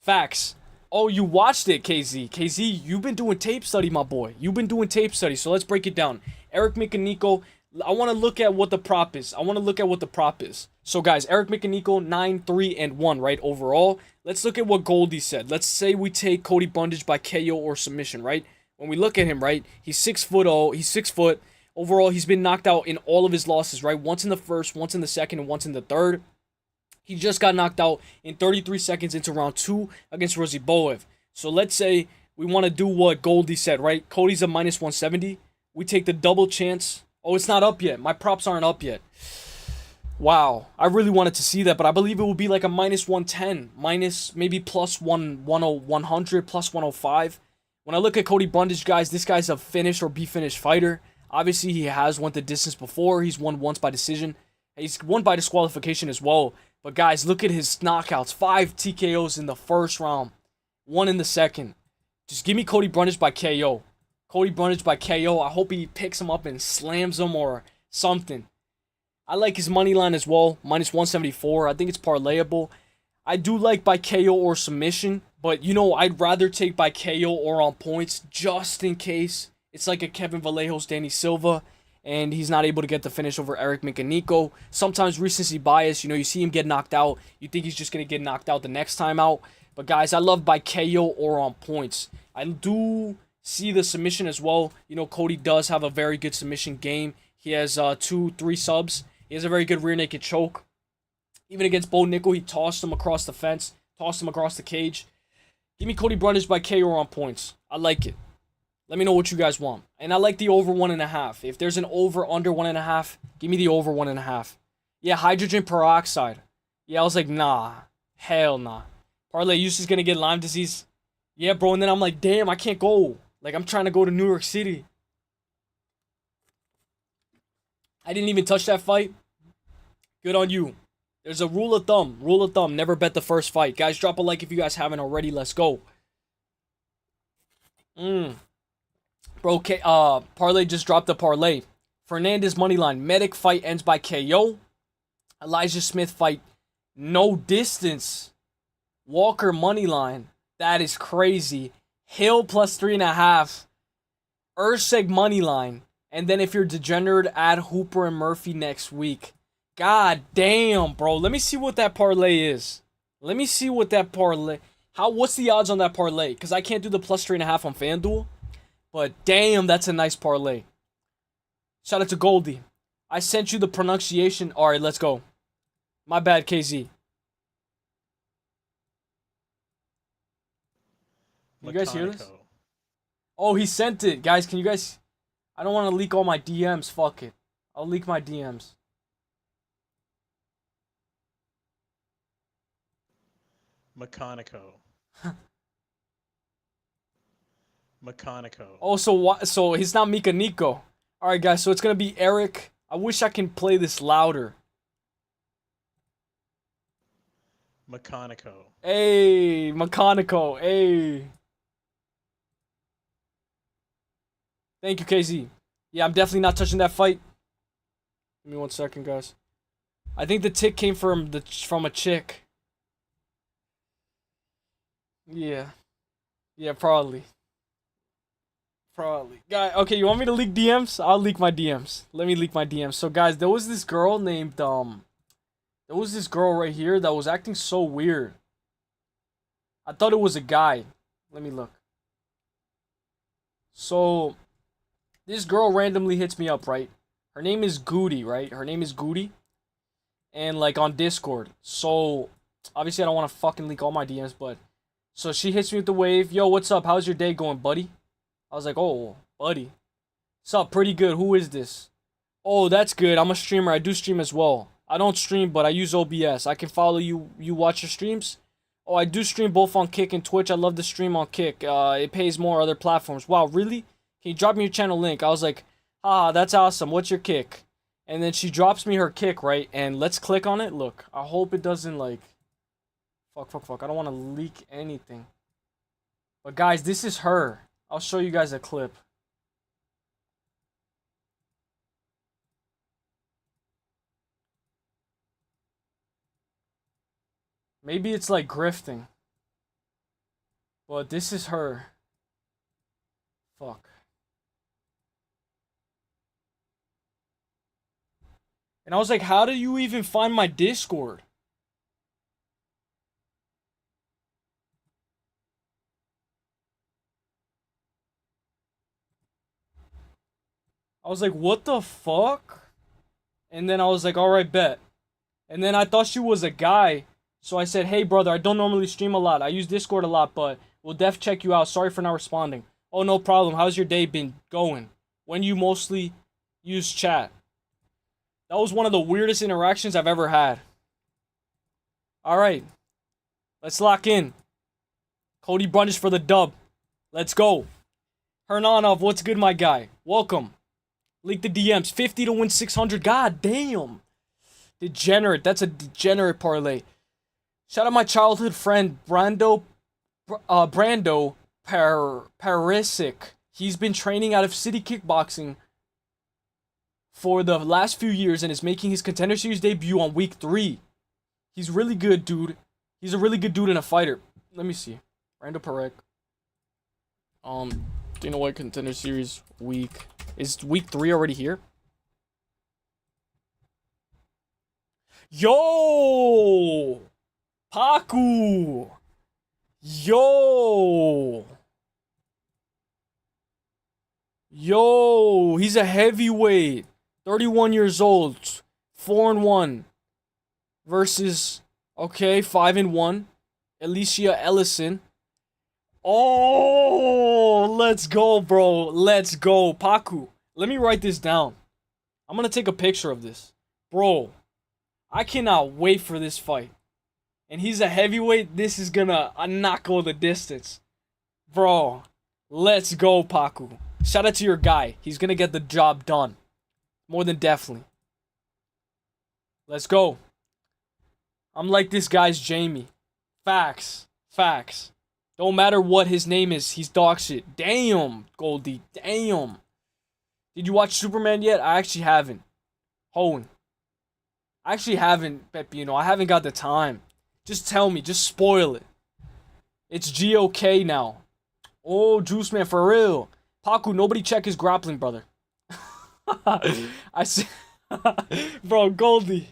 Facts. Oh, you watched it, KZ. KZ, you've been doing tape study, my boy. You've been doing tape study, so let's break it down. Eric Mikonico, I want to look at what the prop is. So, guys, Eric Mikonico, 9-3-1, right, overall. Let's look at what Goldie said. Let's say we take Cody Brundage by KO or submission, right? When we look at him, right, he's 6 foot. He's 6 foot. Overall, he's been knocked out in all of his losses, right? Once in the first, once in the second, and once in the third. He just got knocked out in 33 seconds into round 2 against Roziboev. So let's say we want to do what Goldie said, right? Cody's a minus 170. We take the double chance. Oh, it's not up yet. My props aren't up yet. Wow. I really wanted to see that, but I believe it will be like a minus 110. Minus maybe plus 100, plus 105. When I look at Cody Brundage, guys, this guy's a finish or be finished fighter. Obviously, he has went the distance before. He's won once by decision. He's won by disqualification as well. But guys, look at his knockouts. 5 TKOs in the first round. 1 in the second. Just give me Cody Brundage by KO. Cody Brundage by KO. I hope he picks him up and slams him or something. I like his money line as well, minus 174. I think it's parlayable. I do like by KO or submission, but you know, I'd rather take by KO or on points just in case. It's like a Kevin Vallejos, Danny Silva, and he's not able to get the finish over Eric Micanico. Sometimes recency bias, you know, you see him get knocked out, you think he's just going to get knocked out the next time out. But guys, I love by KO or on points. I do see the submission as well. You know, Cody does have a very good submission game. He has 2-3 subs. He has a very good rear naked choke. Even against Bo Nickel, he tossed him across the fence, tossed him across the cage. Give me Cody Brundage by KO or on points. I like it. Let me know what you guys want. And I like the over 1.5. If there's an over under 1.5, give me the over 1.5. Yeah, hydrogen peroxide. Yeah, I was like, nah. Hell nah. Parlay Use is gonna get Lyme disease. Yeah, bro, and then I'm like, damn, I can't go. Like, I'm trying to go to New York City. I didn't even touch that fight. Good on you. There's a rule of thumb. Rule of thumb, never bet the first fight. Guys, drop a like if you guys haven't already. Let's go. Bro, Parlay just dropped the parlay. Hernandez moneyline. Medic fight ends by KO. Elijah Smith fight no distance. Walker moneyline. That is crazy. Hill plus 3.5. Urseg moneyline. And then if you're degenerate, add Hooper and Murphy next week. God damn, bro. Let me see what that parlay is. Let me see what that parlay... What's the odds on that parlay? Because I can't do the plus 3.5 on FanDuel. But damn, that's a nice parlay. Shout out to Goldie. I sent you the pronunciation. Alright, let's go. My bad, KZ. You guys hear this? Oh, he sent it. Guys, can you guys... I don't want to leak all my DMs. Fuck it. I'll leak my DMs. Mechanico. Mechanico. Oh, so he's not Mika Nico. Alright, guys, so it's going to be Eric. I wish I can play this louder. Mechanico. Hey, Mechanico. Hey. Thank you, KZ. Yeah, I'm definitely not touching that fight. Give me 1 second, guys. I think the tick came from a chick. Yeah. Yeah, probably. Probably. Guy, okay, you want me to leak DMs? I'll leak my DMs. Let me leak my DMs. So, guys, there was this girl named, there was this girl right here that was acting so weird. I thought it was a guy. Let me look. So, this girl randomly hits me up, right? Her name is Goody, right? Her name is Goody. And, like, on Discord. So, obviously I don't want to fucking leak all my DMs, but... So, she hits me with the wave. Yo, what's up? How's your day going, buddy? I was like, oh, buddy. What's up? Pretty good. Who is this? Oh, that's good. I'm a streamer. I do stream as well. I don't stream, but I use OBS. I can follow you. You watch your streams? Oh, I do stream both on Kick and Twitch. I love to stream on Kick. It pays more other platforms. Wow, really? Can you drop me your channel link? I was like, that's awesome. What's your Kick? And then she drops me her Kick, right? And let's click on it. Look, I hope it doesn't, like... Fuck. I don't want to leak anything. But, guys, this is her. I'll show you guys a clip. Maybe it's like grifting. But this is her. Fuck. And I was like, how do you even find my Discord? I was like, what the fuck? And then I was like, alright, bet. And then I thought she was a guy. So I said, hey, brother, I don't normally stream a lot. I use Discord a lot, but we'll def check you out. Sorry for not responding. Oh, no problem. How's your day been going? When you mostly use chat? That was one of the weirdest interactions I've ever had. Alright. Let's lock in. Cody Brundage for the dub. Let's go. Hernandez, what's good, my guy? Welcome. Leak the DMs. 50 to win 600. God damn. Degenerate. That's a degenerate parlay. Shout out my childhood friend, Brando Parisic. He's been training out of City Kickboxing for the last few years and is making his Contender Series debut on week 3. He's really good, dude. He's a really good dude and a fighter. Let me see. Randall Perek. Dana White Contender Series week. Is week 3 already here? Yo! Paku! Yo! Yo! He's a heavyweight. 31 years old. 4-1. Versus, okay, 5-1. Alicia Ellison. Oh, let's go, bro. Let's go. Paku. Let me write this down. I'm going to take a picture of this. Bro, I cannot wait for this fight. And he's a heavyweight. This is going to not go the distance. Bro, let's go, Paku. Shout out to your guy. He's going to get the job done. More than definitely. Let's go. I'm like this guy's Jamie. Facts. Facts. Don't matter what his name is, he's dog shit. Damn, Goldie. Damn. Did you watch Superman yet? I actually haven't. Hoeing. I actually haven't, Pepino. I haven't got the time. Just tell me. Just spoil it. It's GOK now. Oh, Juice Man, for real. Paku, nobody check his grappling, brother. I see. Bro, Goldie.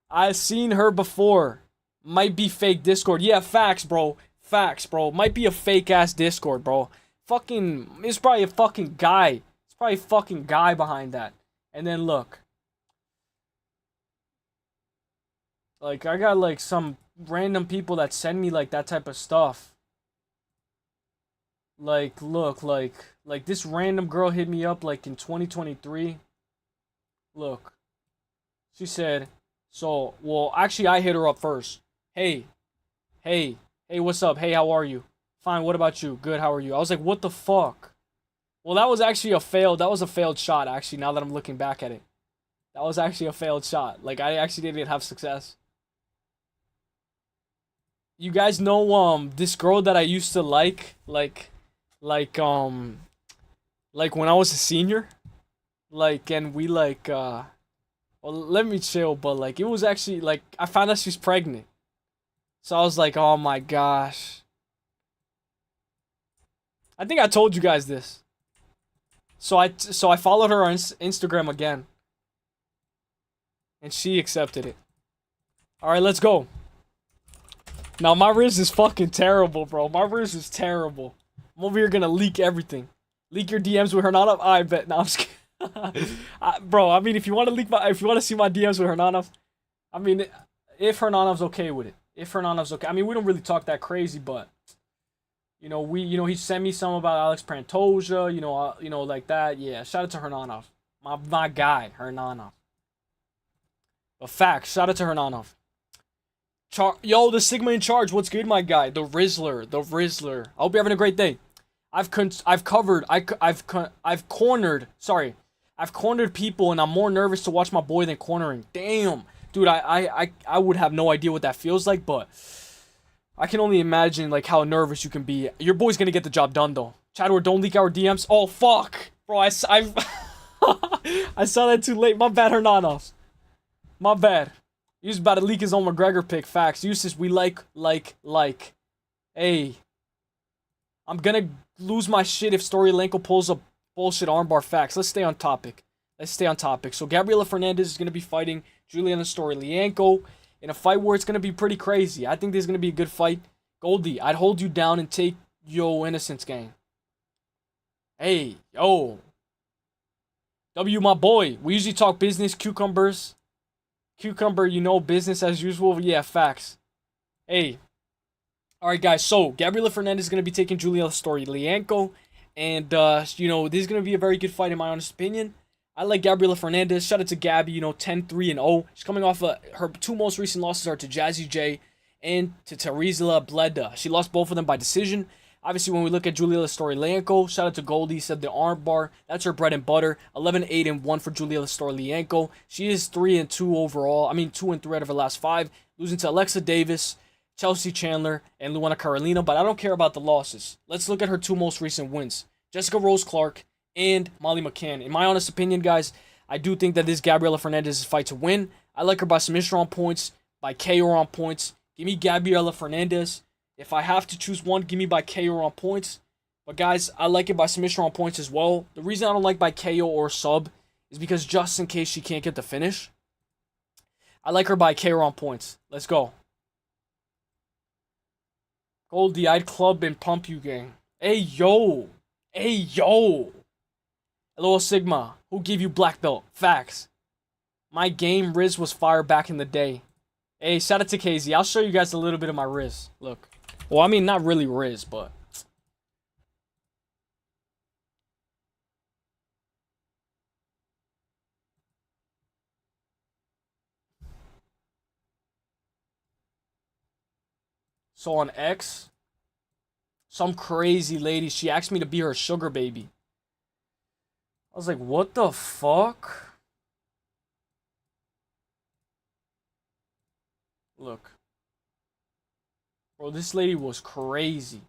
I've seen her before. Might be fake Discord. Yeah, facts, bro. Facts, bro. Might be a fake ass Discord, bro. Fucking, it's probably a fucking guy. It's probably a fucking guy behind that. And then look. Like, I got like some random people that send me like that type of stuff. Like, look, like this random girl hit me up like in 2023. Look. She said, so, well, actually I hit her up first. Hey, what's up? Hey, how are you? Fine, what about you? Good, how are you? I was like, what the fuck? Well, that was actually a failed shot, actually, now that I'm looking back at it. That was actually a failed shot. Like, I actually didn't have success. You guys know, this girl that I used to like when I was a senior? Like, and we like, well, let me chill, but like, it was actually, like, I found out she's pregnant. So I was like, oh my gosh. I think I told you guys this. So I followed her on Instagram again. And she accepted it. Alright, let's go. Now, my Riz is fucking terrible, bro. My Riz is terrible. I'm over here gonna leak everything. Leak your DMs with Hernandez? I bet. No, I'm just kidding. Bro, I mean, if you want to see my DMs with Hernandez, I mean, if Hernandez's okay with it. If Hernandez's okay. I mean, we don't really talk that crazy, but you know, he sent me some about Alex Pantoja, you know, like that. Yeah, shout out to Hernandez. My guy, Hernandez. But facts, shout out to Hernandez. Yo, the Sigma in charge. What's good, my guy? The Rizzler. I hope you're having a great day. I've cornered people, and I'm more nervous to watch my boy than cornering. Damn. Dude, I would have no idea what that feels like, but I can only imagine, like, how nervous you can be. Your boy's gonna get the job done, though. Chadward, don't leak our DMs. Oh, fuck. Bro, I saw that too late. My bad, Hernandez. My bad. He was about to leak his own McGregor pick. Facts. Eustace, we like. Hey. I'm gonna lose my shit if Storyalenko pulls a bullshit armbar. Facts. Let's stay on topic. So Gabriela Fernandez is gonna be fighting Juliana Storyalenko in a fight where it's gonna be pretty crazy. I think this is gonna be a good fight. Goldie, I'd hold you down and take yo Innocence gang. Hey, yo. W, my boy. We usually talk business, cucumbers. Cucumber, you know, business as usual. Yeah, facts. Hey. Alright, guys. So, Gabriela Fernandez is going to be taking Juliana Storyalenko. And, you know, this is going to be a very good fight in my honest opinion. I like Gabriela Fernandez. Shout out to Gabby, you know, 10-3-0. She's coming off her two most recent losses are to Jazzy J and to Teresa Bleda. She lost both of them by decision. Obviously, when we look at Juliana Storyalenko, shout out to Goldie, said the armbar. That's her bread and butter. 11-8-1 for Juliana Storyalenko. She is 3-2 overall. I mean, 2-3 out of her last 5. Losing to Alexa Davis, Chelsea Chandler, and Luana Carolina. But I don't care about the losses. Let's look at her two most recent wins. Jessica Rose Clark and Molly McCann. In my honest opinion, guys, I do think that this Gabriela Fernandez is fight to win. I like her by submission on points, by KO on points. Give me Gabriela Fernandez. If I have to choose one, give me by KO on points. But guys, I like it by submission on points as well. The reason I don't like by KO or sub is because just in case she can't get the finish, I like her by KO on points. Let's go. Goldie, I'd club and pump you, gang. Hey, yo. Hey, yo. Hello, Sigma. Who gave you black belt? Facts. My game Riz was fire back in the day. Hey, shout out to KZ. I'll show you guys a little bit of my Riz. Look. Well, I mean, not really Riz, but... So on X, some crazy lady, she asked me to be her sugar baby. I was like, what the fuck? Look. Bro, this lady was crazy.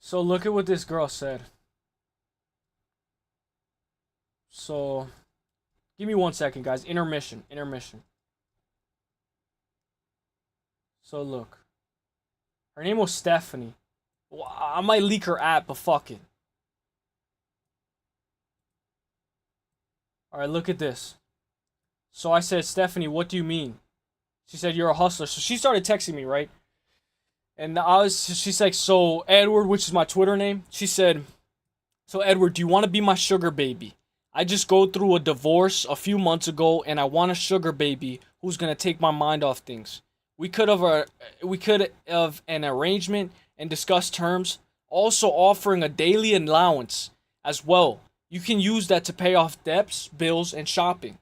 So look at what this girl said. So, give me 1 second, guys. Intermission. So look. Her name was Stephanie. Well, I might leak her app, but fuck it. Alright, look at this. So I said, Stephanie, what do you mean? She said, you're a hustler. So she started texting me, right? And she's like, so Edward, which is my Twitter name, she said, so Edward, do you want to be my sugar baby? I just go through a divorce a few months ago, and I want a sugar baby who's gonna take my mind off things. We could have an arrangement and discuss terms, also offering a daily allowance as well. You can use that to pay off debts, bills, and shopping.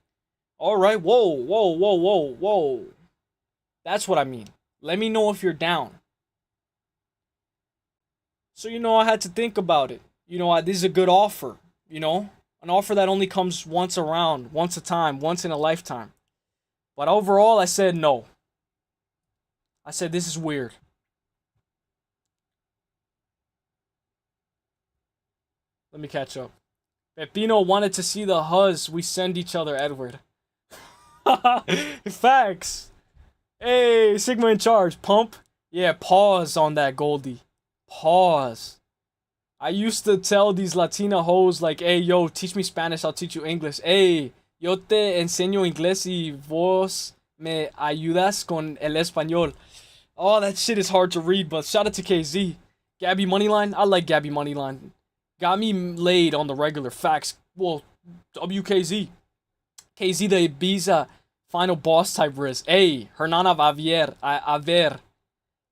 All right, whoa. That's what I mean. Let me know if you're down. So, I had to think about it. This is a good offer, an offer that only comes once around, once a time, once in a lifetime. But overall, I said no. I said, this is weird. Let me catch up. Pepino wanted to see the huzz we send each other, Edward. Facts. Hey, Sigma in charge. Pump. Yeah, pause on that, Goldie. Pause. I used to tell these Latina hoes like, hey, yo, teach me Spanish, I'll teach you English. Hey, yo te enseño inglés y vos me ayudas con el español. Oh, that shit is hard to read, but shout out to KZ. Gabby Moneyline, I like Gabby Moneyline. Got me laid on the regular. Facts. Well, WKZ. KZ the Ibiza final boss type Riz. Hey, Hernana Javier. A ver.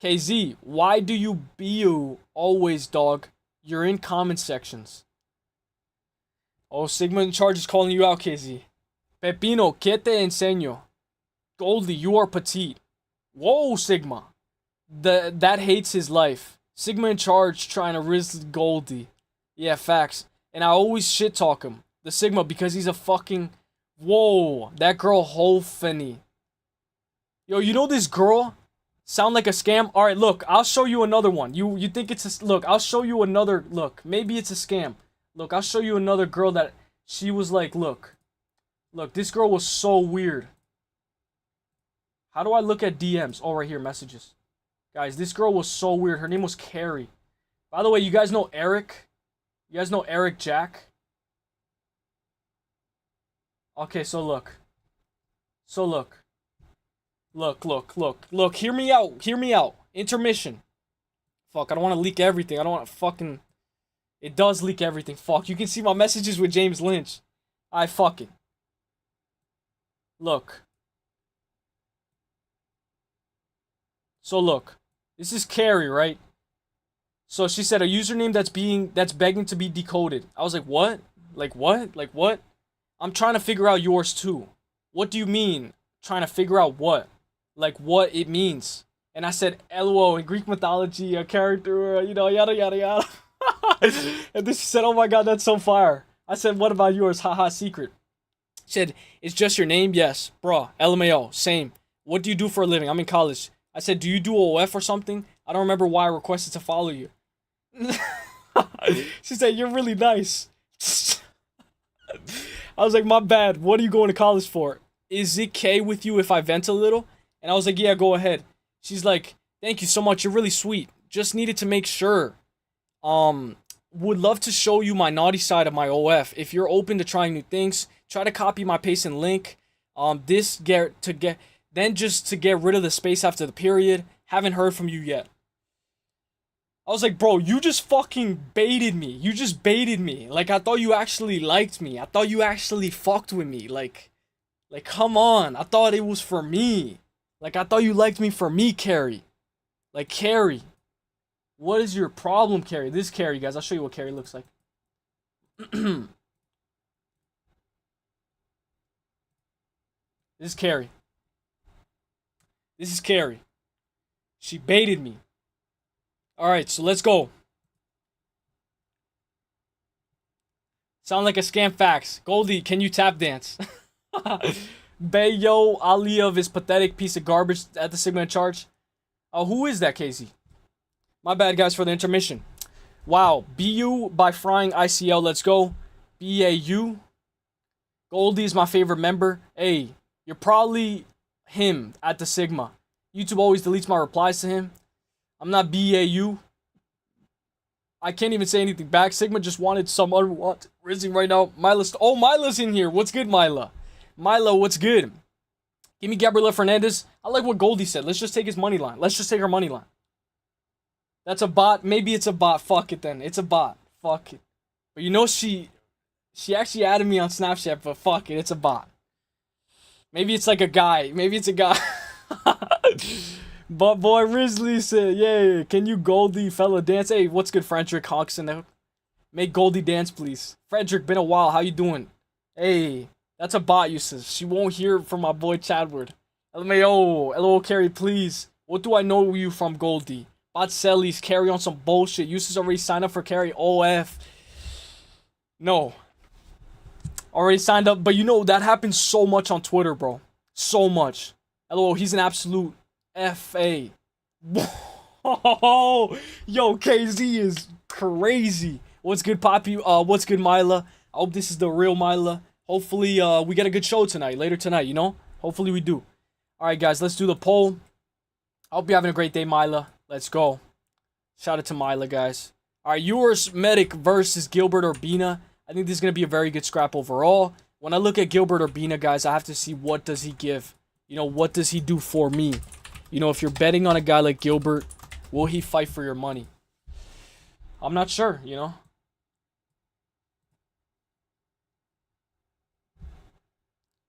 KZ, why do you BU always, dog? You're in comment sections. Oh, Sigma in charge is calling you out, KZ. Pepino, que te enseño? Goldie, you are petite. Whoa, Sigma. That hates his life. Sigma in charge trying to Riz Goldie. Yeah, facts. And I always shit talk him. The Sigma, because he's a fucking... Whoa, that girl whole funny. Yo, you know this girl? Sound like a scam? Alright, look, I'll show you another one. You think it's a... Look, I'll show you another... Look, maybe it's a scam. Look, I'll show you another girl that... She was like, look. Look, this girl was so weird. How do I look at DMs? Oh, right here, messages. Guys, this girl was so weird. Her name was Carrie. By the way, you guys know Eric? You guys know Eric Jack? Okay, so look. Look, hear me out. Intermission. Fuck, I don't want to leak everything. I don't want to fucking... It does leak everything. Fuck, you can see my messages with James Lynch. Fuck it. Look. So look. This is Carrie, right? So she said a username that's begging to be decoded. I was like, what? Like what? I'm trying to figure out yours too. What do you mean? Trying to figure out what? Like what it means. And I said, LOL, in Greek mythology, a character, yada yada yada. And then she said, oh my god, that's so fire. I said, what about yours? Haha, secret. She said, it's just your name? Yes. Bruh, LMAO, same. What do you do for a living? I'm in college. I said, do you do OF or something? I don't remember why I requested to follow you. She said, you're really nice. I was like, my bad. What are you going to college for? Is it okay with you if I vent a little? And I was like, yeah, go ahead. She's like, thank you so much. You're really sweet. Just needed to make sure. Would love to show you my naughty side of my OF. If you're open to trying new things, try to copy my paste and link. Just to get rid of the space after the period. Haven't heard from you yet. I was like, bro, you just fucking baited me. You just baited me. Like, I thought you actually liked me. I thought you actually fucked with me. Like, come on. I thought it was for me. Like, I thought you liked me for me, Carrie. Like, Carrie. What is your problem, Carrie? This is Carrie, guys. I'll show you what Carrie looks like. This is Carrie. This is Carrie. She baited me. Alright, so let's go. Sound like a scam fax. Goldie, can you tap dance? Bayo Aliyev is pathetic piece of garbage at the Sigma in charge. Who is that, Casey? My bad, guys, for the intermission. Wow. BU by Frying ICL. Let's go. BAU. Goldie is my favorite member. Hey, you're probably him at the Sigma. YouTube always deletes my replies to him. I'm not BAU. I can't even say anything back. Sigma just wanted some unwanted rizzing right now. Mila's. Oh, Mila's in here. What's good, Mila? Mila, what's good? Give me Gabriela Hernandez. I like what Goldie said. Let's just take his money line. Let's just take her money line. That's a bot. Maybe it's a bot. Fuck it then. It's a bot. Fuck it. But you know she actually added me on Snapchat, but fuck it. It's a bot. Maybe it's like a guy. Maybe it's a guy. But boy, Risley said, yeah, can you Goldie fella dance? Hey, what's good, Frederick Hawkson? Make Goldie dance, please. Frederick, been a while. How you doing? Hey, that's a bot, Yusuf. She won't hear from my boy Chadward. LMAO, LO Carrie, please. What do I know you from, Goldie? Bot Sellies, carry on some bullshit. Yusuf's already signed up for carry OF. No. Already signed up, but you know, that happens so much on Twitter, bro. So much. LO, he's an absolute FA. Whoa. Yo, KZ is crazy. What's good, Poppy? What's good, Mila? I hope this is the real Mila. Hopefully, we get a good show tonight, later tonight, you know? Hopefully we do. Alright, guys, let's do the poll. I hope you're having a great day, Mila. Let's go. Shout out to Mila, guys. Alright, yours, Medic versus Gilbert Urbina. I think this is going to be a very good scrap overall. When I look at Gilbert Urbina, guys, I have to see what does he give. You know, what does he do for me? You know, if you're betting on a guy like Gilbert, will he fight for your money? I'm not sure, you know.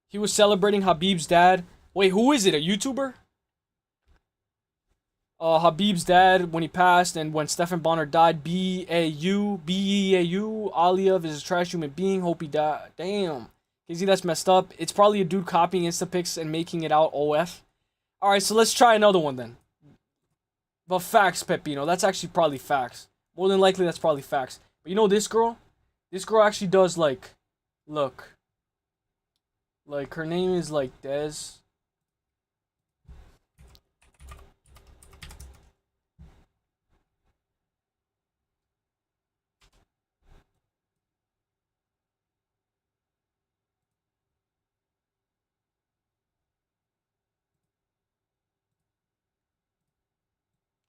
He was celebrating Habib's dad. Wait, who is it? A YouTuber? Habib's dad when he passed and when Stephan Bonner died. B-A-U. B-E-A-U. Aliyev is a trash human being. Hope he died. Damn. KZ, that's messed up. It's probably a dude copying Instapics and making it out OF. Alright, so let's try another one then. But facts, Pepino. That's actually probably facts. More than likely, that's probably facts. But you know this girl? This girl actually does, like... Look. Like, her name is, like, Des.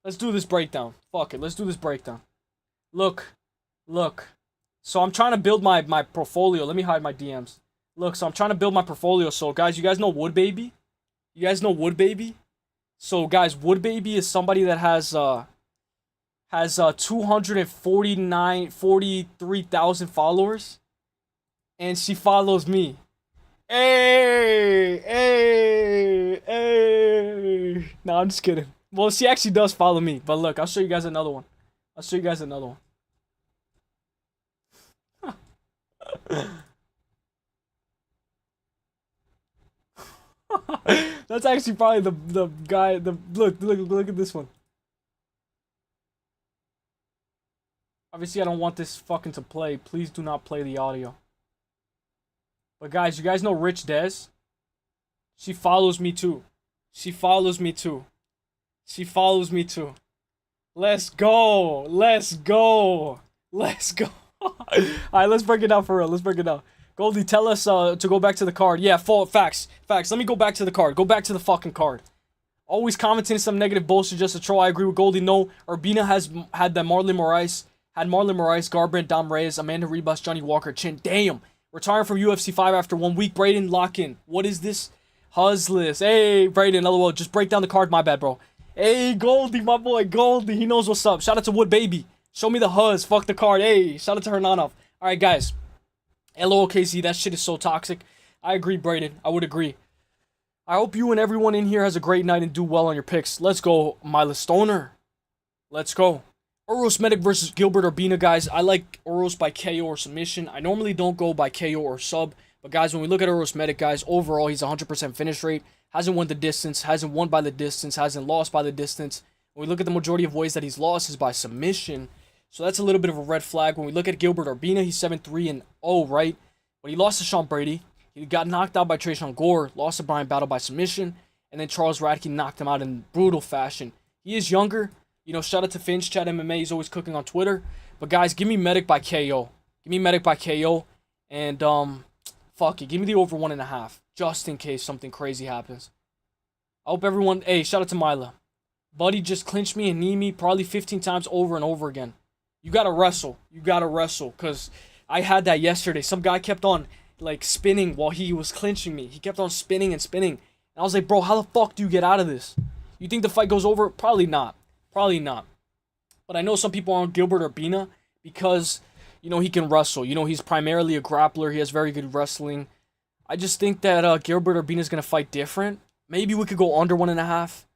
Let's do this breakdown. Fuck it, let's do this breakdown. Look. So I'm trying to build my portfolio. Let me hide my DMs. Look, so I'm trying to build my portfolio. So guys, you guys know Wood Baby? You guys know Wood Baby? So guys, Wood Baby is somebody that has 43,000 followers. And she follows me. Hey. No, I'm just kidding. Well, she actually does follow me. But look, I'll show you guys another one. That's actually probably the guy. Look at this one. Obviously, I don't want this fucking to play. Please do not play the audio. But guys, you guys know Rich Des? She follows me too. She follows me too. She follows me too. Let's go. Let's go. Let's go. Alright, let's break it down for real. Let's break it down. Goldie, tell us to go back to the card. Yeah, facts. Facts. Let me go back to the card. Go back to the fucking card. Always commenting some negative bullshit just to troll. I agree with Goldie. No, Urbina has had that Marlon Moraes, Garbrandt, Dom Reyes, Amanda Ribas, Johnny Walker, Chin. Damn. Retiring from UFC 5 after 1 week. Braden, lock in. What is this? Huzless. Hey, Braden, LOL. Just break down the card. My bad, bro. Hey, Goldie, my boy, Goldie. He knows what's up. Shout out to Wood Baby. Show me the Huz. Fuck the card. Hey, shout out to Hernandez. Alright, guys. LOL KZ, that shit is so toxic. I agree, Braden. I would agree. I hope you and everyone in here has a great night and do well on your picks. Let's go, Mila Stoner. Let's go. Uros Medic versus Gilbert Urbina, guys. I like Uros by KO or submission. I normally don't go by KO or sub. But, guys, when we look at Uros Medic, guys, overall, he's 100% finish rate. Hasn't won the distance. Hasn't won by the distance. Hasn't lost by the distance. When we look at the majority of ways that he's lost is by submission. So that's a little bit of a red flag. When we look at Gilbert Urbina, he's 7-3-0, right? But he lost to Sean Brady. He got knocked out by Trayshawn Gore. Lost to Brian Battle by submission. And then Charles Radke knocked him out in brutal fashion. He is younger. You know, shout out to Finch, Chat MMA. He's always cooking on Twitter. But, guys, give me Medic by KO. Give me Medic by KO. And, fuck it. Give me the over 1.5. Just in case something crazy happens. I hope everyone... Hey, shout out to Mila. Buddy just clinched me and knee me probably 15 times over and over again. You gotta wrestle. You gotta wrestle. Because I had that yesterday. Some guy kept on, like, spinning while he was clinching me. He kept on spinning and spinning. And I was like, bro, how the fuck do you get out of this? You think the fight goes over? Probably not. Probably not. But I know some people are on Gilbert Urbina because, you know, he can wrestle. You know, he's primarily a grappler. He has very good wrestling. I just think that Gilbert Urbina is going to fight different. Maybe we could go under 1.5.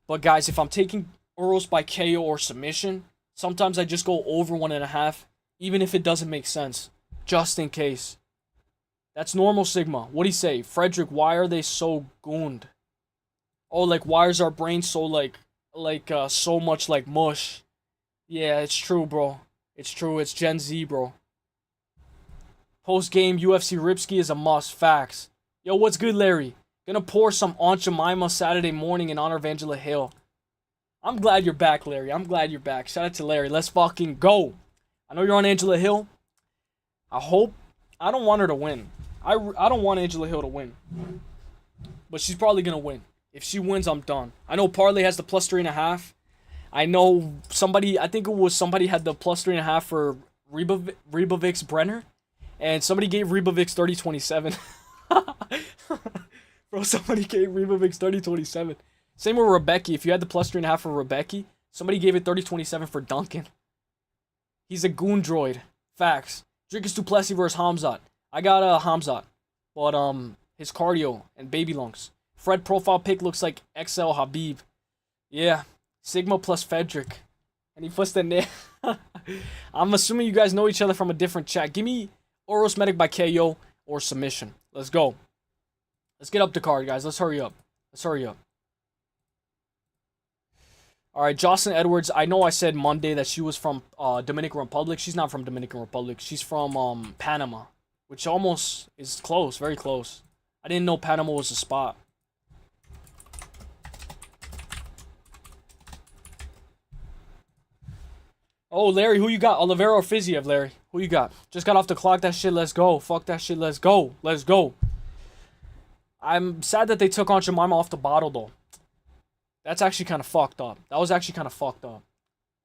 But, guys, if I'm taking Uros by KO or submission, sometimes I just go over 1.5, even if it doesn't make sense, just in case. That's normal, Sigma. What do you say? Frederick, why are they so gooned? Oh, like, why is our brain so, so much like mush? Yeah, it's true, bro. It's true. It's Gen Z, bro. Post-game UFC Ripski is a must. Facts. Yo, what's good, Larry? Gonna pour some Aunt Jemima Saturday morning in honor of Angela Hill. I'm glad you're back, Larry. I'm glad you're back. Shout out to Larry. Let's fucking go. I know you're on Angela Hill. I don't want her to win. I don't want Angela Hill to win. But she's probably gonna win. If she wins, I'm done. I know Parlay has the plus 3.5. I know somebody, I think it was somebody had the plus 3.5 for Rebovix Brenner. And somebody gave Rebovix 30-27. Bro, somebody gave Rebovix 30-27. Same with Rebecca. If you had the plus 3.5 for Rebecca, somebody gave it 30-27 for Duncan. He's a goon droid. Facts. Drickus to Plessis versus Khamzat. I got Khamzat. But his cardio and baby lungs. Fred profile pic looks like XL Habib. Yeah. Sigma plus Fedric. And he puts the name. I'm assuming you guys know each other from a different chat. Give me Uros Medic by KO or submission. Let's go. Let's get up the card, guys. Let's hurry up. Let's hurry up. Alright, Jocelyn Edwards. I know I said Monday that she was from Dominican Republic. She's not from Dominican Republic. She's from Panama. Which almost is close. Very close. I didn't know Panama was a spot. Oh, Larry, who you got? Oliveira or Fiziev, Larry? Who you got? Just got off the clock. That shit, let's go. Fuck that shit, let's go. Let's go. I'm sad that they took on Jemima off the bottle, though. That's actually kind of fucked up. That was actually kind of fucked up.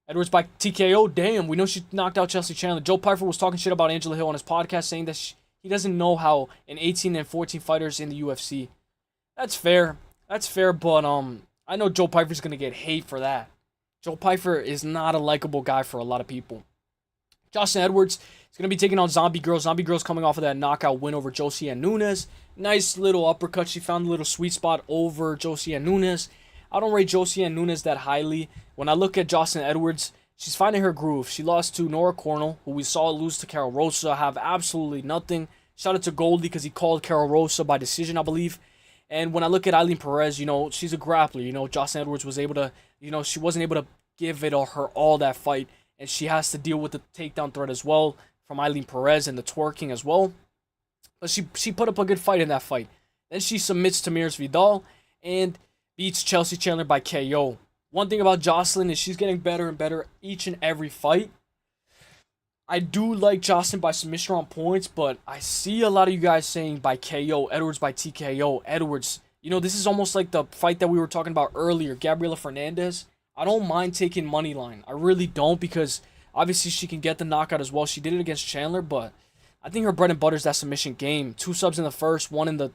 Edwards by TKO. Damn, we know she knocked out Chelsea Chandler. Joe Piper was talking shit about Angela Hill on his podcast, saying that he doesn't know how an 18 and 14 fighters in the UFC. That's fair. That's fair, but I know Joe Piper's going to get hate for that. Joe Piper is not a likable guy for a lot of people. Jocelyn Edwards is going to be taking on Zombie Girl. Zombie Girl's coming off of that knockout win over Josie Ann Nunes. Nice little uppercut. She found a little sweet spot over Josie Ann Nunes. I don't rate Josie Ann Nunes that highly. When I look at Jocelyn Edwards, she's finding her groove. She lost to Nora Cornell, who we saw lose to Carol Rosa, have absolutely nothing. Shout out to Goldie because he called Carol Rosa by decision, I believe. And when I look at Eileen Perez, you know, she's a grappler. You know, Jocelyn Edwards was able to, you know, she wasn't able to give it her all that fight. And she has to deal with the takedown threat as well from Eileen Perez and the twerking as well. But she put up a good fight in that fight. Then she submits to Mirs Vidal. And beats Chelsea Chandler by KO. One thing about Jocelyn is she's getting better and better each and every fight. I do like Jocelyn by submission on points, but I see a lot of you guys saying by KO, Edwards by TKO, Edwards. You know, this is almost like the fight that we were talking about earlier, Gabriela Fernandez. I don't mind taking money line. I really don't, because obviously she can get the knockout as well. She did it against Chandler, but I think her bread and butter is that submission game. 2 subs in the first, one in the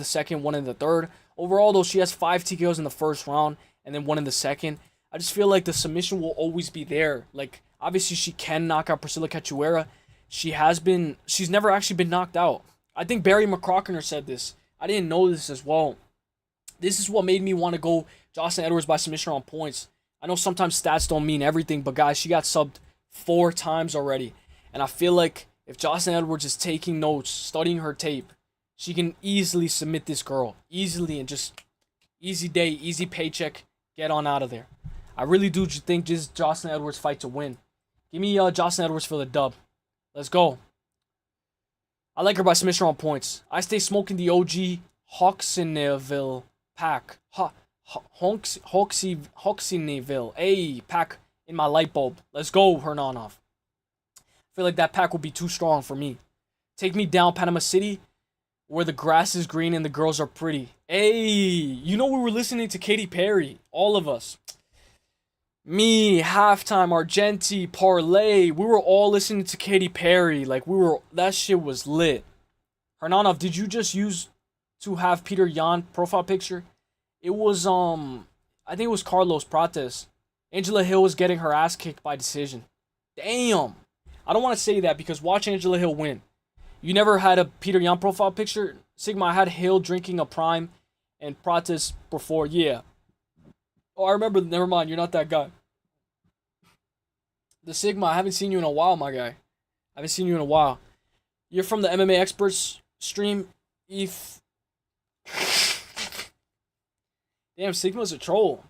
second, one in the third. Overall, though, she has 5 TKOs in the first round and then 1 in the second. I just feel like the submission will always be there. Like, obviously, she can knock out Priscilla Cachoeira. She's never actually been knocked out. I think Barry McCrockiner said this. I didn't know this as well. This is what made me want to go Jocelyn Edwards by submission on points. I know sometimes stats don't mean everything, but guys, she got subbed 4 times already. And I feel like if Jocelyn Edwards is taking notes, studying her tape, she can easily submit this girl. Easily, and just easy day, easy paycheck, get on out of there. I really do think this is Jocelyn Edwards' fight to win. Give me Jocelyn Edwards for the dub. Let's go. I like her by submission on points. I stay smoking the OG Hoxineville pack. Hoxineville. Hey, pack in my light bulb. Let's go, Hernandez. I feel like that pack will be too strong for me. Take me down Panama City, where the grass is green and the girls are pretty. Hey, you know we were listening to Katy Perry. All of us. Me, Halftime, Argenti, Parlay. We were all listening to Katy Perry. Like, that shit was lit. Hernandez, did you just use to have Peter Yan profile picture? It was, I think it was Carlos Prates. Angela Hill was getting her ass kicked by decision. Damn. I don't want to say that because watch Angela Hill win. You never had a Peter Yan profile picture? Sigma, I had Hill drinking a Prime and Prates before. Yeah. Oh, I remember. Never mind. You're not that guy. The Sigma, I haven't seen you in a while, my guy. I haven't seen you in a while. You're from the MMA Experts stream. Damn, Sigma's a troll.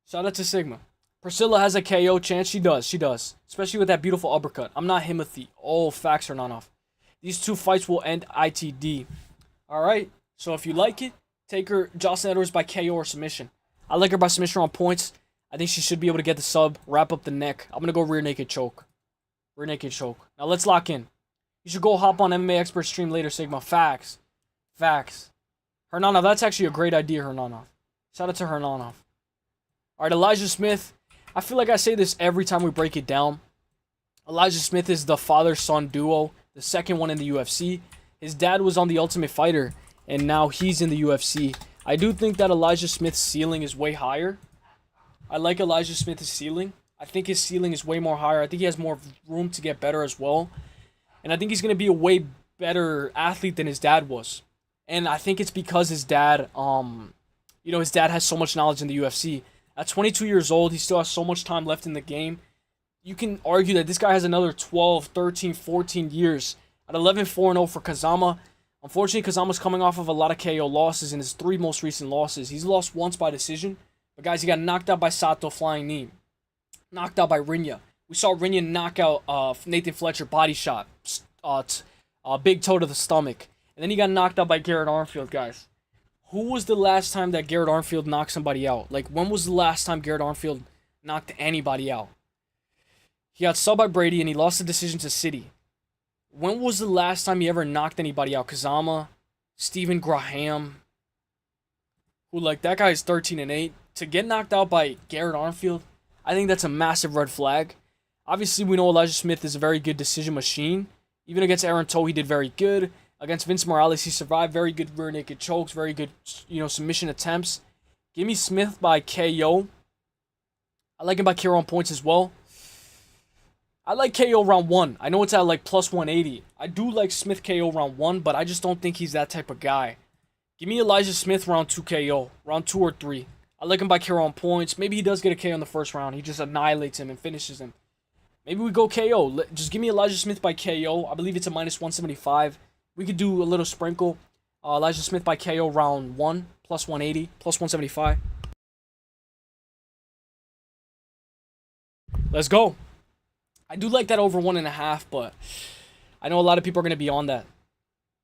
Shout out to Sigma. Priscilla has a KO chance. She does. Especially with that beautiful uppercut. I'm not Himothy. All facts are not off. These 2 fights will end ITD. Alright, so if you like it, take her Jocelyn Edwards by KO or submission. I like her by submission on points. I think she should be able to get the sub, wrap up the neck. I'm going to go rear naked choke. Rear naked choke. Now let's lock in. You should go hop on MMA Expert stream later, Sigma. Facts. Hernandez, that's actually a great idea, Hernandez. Shout out to Hernandez. Alright, Elijah Smith. I feel like I say this every time we break it down. Elijah Smith is the father-son duo. The second one in the UFC. His dad was on The Ultimate Fighter, and now he's in the UFC. I do think that Elijah Smith's ceiling is way higher. I like Elijah Smith's ceiling. I think his ceiling is way more higher. I think he has more room to get better as well. And I think he's going to be a way better athlete than his dad was. And I think it's because his dad, his dad has so much knowledge in the UFC. At 22 years old, he still has so much time left in the game. You can argue that this guy has another 12, 13, 14 years. At 11-4-0 for Kazama. Unfortunately, Kazama's coming off of a lot of KO losses in his 3 most recent losses. He's lost once by decision. But guys, he got knocked out by Sato, flying knee. Knocked out by Rinya. We saw Rinya knock out Nathan Fletcher, body shot. Big toe to the stomach. And then he got knocked out by Garrett Armfield, guys. Who was the last time that Garrett Armfield knocked somebody out? Like, when was the last time Garrett Armfield knocked anybody out? He got subbed by Brady and he lost the decision to City. When was the last time he ever knocked anybody out? Kazama, Stephen Graham, who, like, that guy is 13-8. To get knocked out by Garrett Armfield, I think that's a massive red flag. Obviously, we know Elijah Smith is a very good decision machine. Even against Aaron Toe, he did very good. Against Vince Morales, he survived. Very good rear naked chokes. Very good, submission attempts. Give me Smith by KO. I like him by KO on points as well. I like KO round 1. I know it's at like plus 180. I do like Smith KO round 1, but I just don't think he's that type of guy. Give me Elijah Smith round 2 KO. Round 2 or 3. I like him by KO on points. Maybe he does get a KO in the first round. He just annihilates him and finishes him. Maybe we go KO. Just give me Elijah Smith by KO. I believe it's a minus 175. We could do a little sprinkle. Elijah Smith by KO round 1. Plus 180. Plus 175. Let's go. I do like that over 1.5, but I know a lot of people are going to be on that.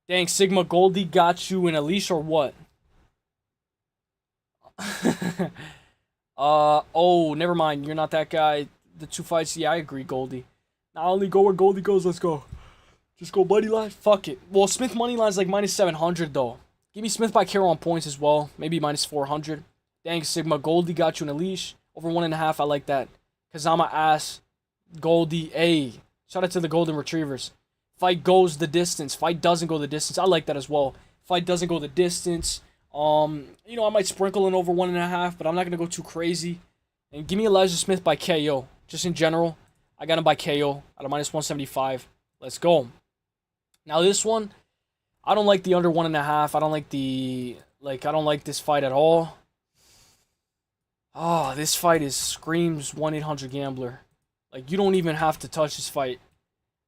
Dang, Sigma Goldie got you in a leash or what? Oh, never mind. You're not that guy. The 2 fights, yeah, I agree, Goldie. Not only go where Goldie goes, let's go. Just go money line. Fuck it. Well, Smith money line's like minus 700 though. Give me Smith by KO on points as well. Maybe minus 400. Dang, Sigma Goldie got you in a leash. Over 1.5. I like that. Kazama ass. Goldie A. Shout out to the Golden Retrievers. Fight goes the distance. Fight doesn't go the distance. I like that as well. Fight doesn't go the distance. You know, I might sprinkle in over 1.5, but I'm not gonna go too crazy. And give me Elijah Smith by KO. Just in general, I got him by KO at a minus 175. Let's go. Now this one, I don't like the under 1.5. I don't like the I don't like this fight at all. Oh, this fight screams 1-800-GAMBLER. Like, you don't even have to touch this fight.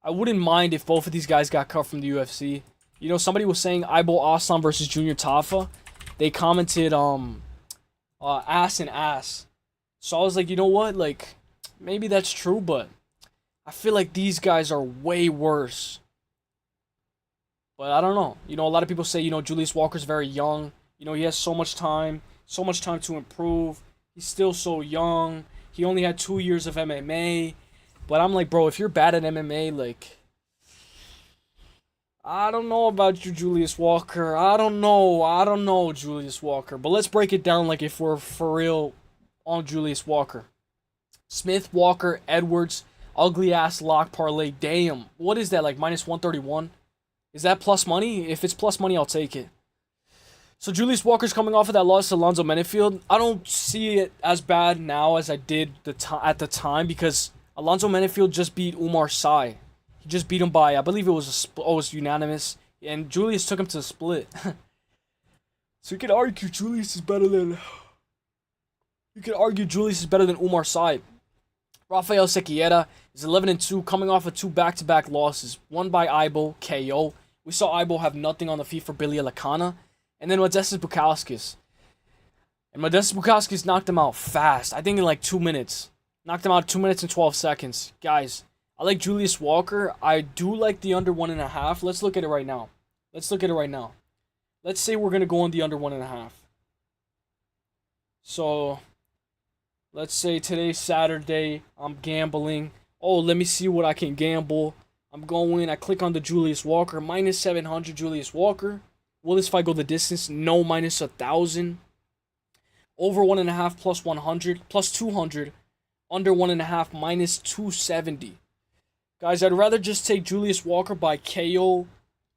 I wouldn't mind if both of these guys got cut from the UFC. You know, somebody was saying Aibo Aslan versus Junior Tafa. They commented ass and ass. So I was like, you know what? Like, maybe that's true, but I feel like these guys are way worse. But I don't know. You know, a lot of people say, you know, Julius Walker's very young. You know, he has so much time to improve. He's still so young. He only had 2 years of MMA. But I'm like, bro, if you're bad at MMA, like, I don't know about you, Julius Walker. I don't know, Julius Walker. But let's break it down like if we're for real on Julius Walker. Smith, Walker, Edwards, ugly ass lock parlay. Damn. What is that, like minus 131? Is that plus money? If it's plus money, I'll take it. So Julius Walker's coming off of that loss to Alonzo Menefield. I don't see it as bad now as I did at the time because Alonzo Menefield just beat Umar Sy. He just beat him by, I believe it was it was unanimous. And Julius took him to the split. So you could argue Julius is better than Umar Sy. Rafael Sequiera is 11-2, coming off of 2 back-to-back losses. One by Aibo, KO. We saw Aibo have nothing on the feet for Billy Alakana. And then Modestas Bukauskas. And Modestas Bukauskas knocked him out fast. I think in like 2 minutes. Knocked him out 2 minutes and 12 seconds. Guys, I like Julius Walker. I do like the under 1.5. Let's look at it right now. Let's say we're going to go on the under 1.5. So, let's say today's Saturday. I'm gambling. Oh, let me see what I can gamble. I'm going. I click on the Julius Walker. Minus 700 Julius Walker. Will this fight go the distance? No, minus 1,000. Over 1.5 plus 100. Plus 200. Under 1.5 minus 270. Guys, I'd rather just take Julius Walker by KO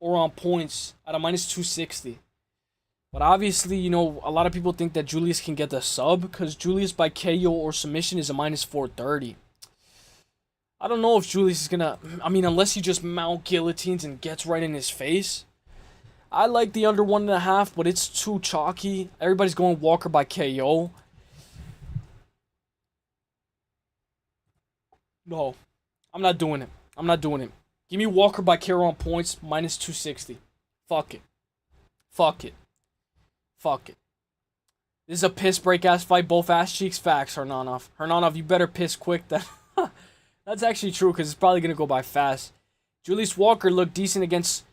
or on points at a minus 260. But obviously, you know, a lot of people think that Julius can get the sub because Julius by KO or submission is a minus 430. I don't know if Julius is gonna... I mean, unless he just mount guillotines and gets right in his face. I like the under 1.5, but it's too chalky. Everybody's going Walker by KO. No. I'm not doing it. Give me Walker by KO on points, minus 260. Fuck it. This is a piss break ass fight. Both ass cheeks. Facts, Hernandez, you better piss quick. That's actually true because it's probably going to go by fast. Julius Walker looked decent against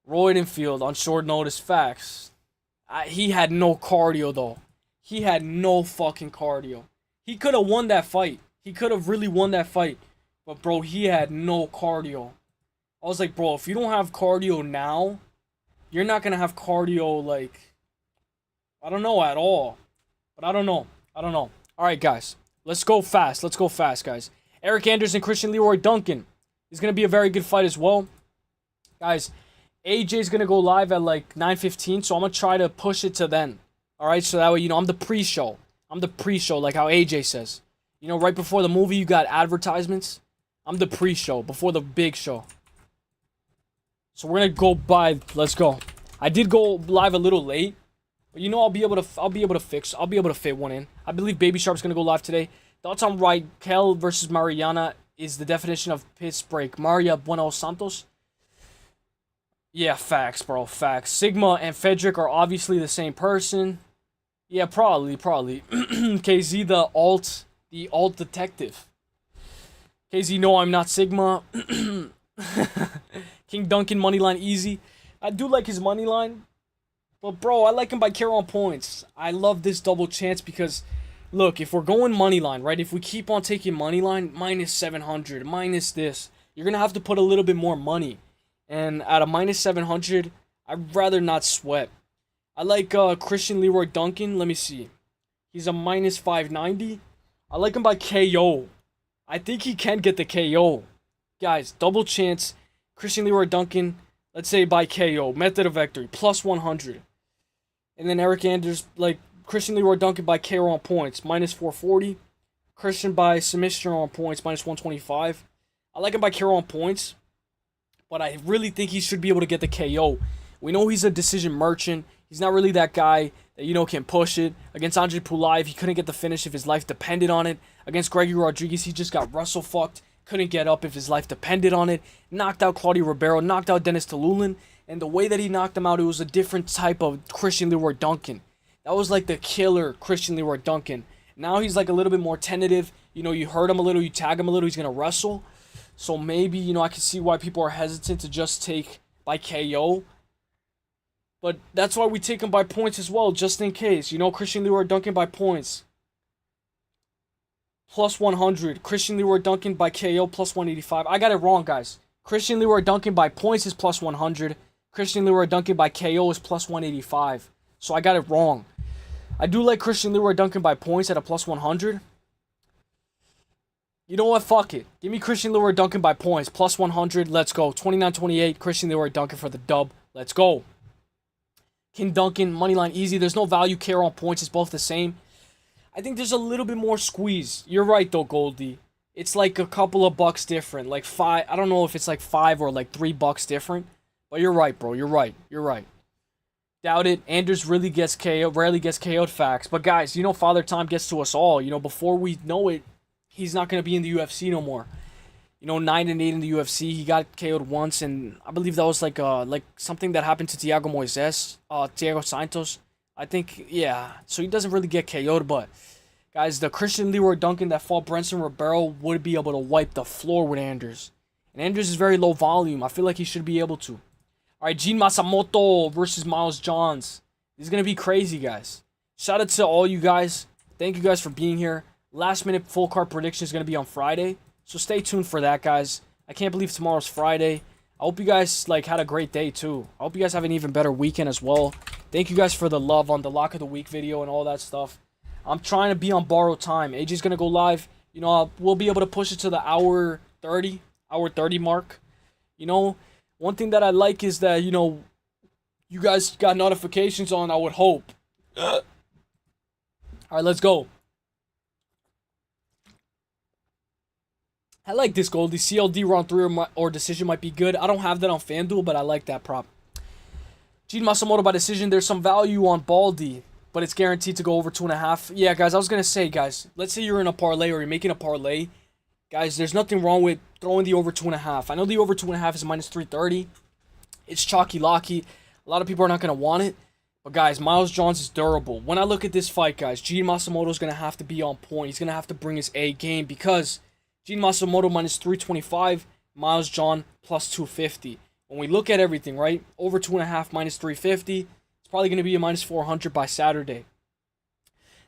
Roydenfield on short notice. Facts. He had no cardio, though. He had no fucking cardio. He could have won that fight. He could have really won that fight. But, bro, he had no cardio. I was like, bro, if you don't have cardio now, you're not going to have cardio, like, I don't know at all. But I don't know. All right, guys. Let's go fast, guys. Eric Anderson, Christian Leroy Duncan is going to be a very good fight as well. Guys, AJ's going to go live at, like, 9:15, so I'm going to try to push it to then. All right, so that way, you know, I'm the pre-show, like how AJ says. You know, right before the movie, you got advertisements. I'm the pre-show, before the big show. So we're going to go by, let's go. I did go live a little late. But you know, I'll be able to fit one in. I believe Baby Sharp's gonna go live today. Thoughts on Raquel versus Mariana is the definition of piss break. Maria Buenos Santos. Yeah, facts, bro. Facts. Sigma and Fedric are obviously the same person. Yeah, probably. KZ, the alt detective. KZ, no, I'm not Sigma. King Duncan, moneyline easy. I do like his money line. But, bro, I like him by KO on points. I love this double chance because, look, if we're going money line, right? If we keep on taking money line, minus 700, minus this, you're going to have to put a little bit more money. And at a minus 700, I'd rather not sweat. I like Christian Leroy Duncan. Let me see. He's a minus 590. I like him by KO. I think he can get the KO. Guys, double chance. Christian Leroy Duncan, let's say by KO. Method of victory, plus 100. And then Eric Anders, like Christian Leroy Duncan by KO on points, minus 440. Christian by submission on points, minus 125. I like him by KO on points, but I really think he should be able to get the KO. We know he's a decision merchant. He's not really that guy that, you know, can push it. Against Andre Pulaev, he couldn't get the finish if his life depended on it. Against Gregory Rodriguez, he just got wrestle fucked. Couldn't get up if his life depended on it. Knocked out Claudio Ribeiro, knocked out Dennis Tululin. And the way that he knocked him out, it was a different type of Christian Leroy Duncan. That was like the killer Christian Leroy Duncan. Now he's like a little bit more tentative. You know, you hurt him a little, you tag him a little, he's going to wrestle. So maybe, you know, I can see why people are hesitant to just take by KO. But that's why we take him by points as well, just in case. You know, Christian Leroy Duncan by points. Plus 100. Christian Leroy Duncan by KO, plus 185. I got it wrong, guys. Christian Leroy Duncan by points is plus 100. Christian Leroy Duncan by KO is plus 185. So I got it wrong. I do like Christian Leroy Duncan by points at a plus 100. You know what? Fuck it. Give me Christian Leroy Duncan by points. Plus 100. Let's go. 29-28. Christian Leroy Duncan for the dub. Let's go. King Duncan, moneyline easy. There's no value care on points. It's both the same. I think there's a little bit more squeeze. You're right, though, Goldie. It's like a couple of bucks different. Like five. I don't know if it's like $5 or like $3 different. But you're right, bro. You're right. You're right. Doubt it. Anders really gets KO'd. Rarely gets KO'd, facts. But guys, you know Father Time gets to us all. You know, before we know it, he's not going to be in the UFC no more. You know, 9-8 in the UFC. He got KO'd once, and I believe that was like something that happened to Thiago Santos. I think, yeah. So he doesn't really get KO'd, but guys, the Christian Leroy Duncan that fought Brenson Ribeiro would be able to wipe the floor with Anders. And Anders is very low volume. I feel like he should be able to. All right, Gene Masamoto versus Miles Johns. This is going to be crazy, guys. Shout out to all you guys. Thank you guys for being here. Last minute full card prediction is going to be on Friday. So stay tuned for that, guys. I can't believe tomorrow's Friday. I hope you guys had a great day, too. I hope you guys have an even better weekend as well. Thank you guys for the love on the Lock of the Week video and all that stuff. I'm trying to be on borrowed time. AJ's going to go live. You know, we'll be able to push it to the hour 30 mark. You know, one thing that I like is that, you know, you guys got notifications on, I would hope. All right, let's go. I like this Goldie. CLD round 3 or decision might be good. I don't have that on FanDuel, but I like that prop. Gene Masamoto by decision. There's some value on Baldy, but it's guaranteed to go over 2.5. Yeah, guys, I was going to say, guys, let's say you're in a parlay or you're making a parlay. Guys, there's nothing wrong with throwing the over 2.5. I know the over 2.5 is minus 330. It's chalky-locky. A lot of people are not going to want it. But, guys, Miles Johns is durable. When I look at this fight, guys, Gene Masamoto is going to have to be on point. He's going to have to bring his A game because Gene Masamoto minus 325, Miles John plus 250. When we look at everything, right, over 2.5 minus 350, it's probably going to be a minus 400 by Saturday.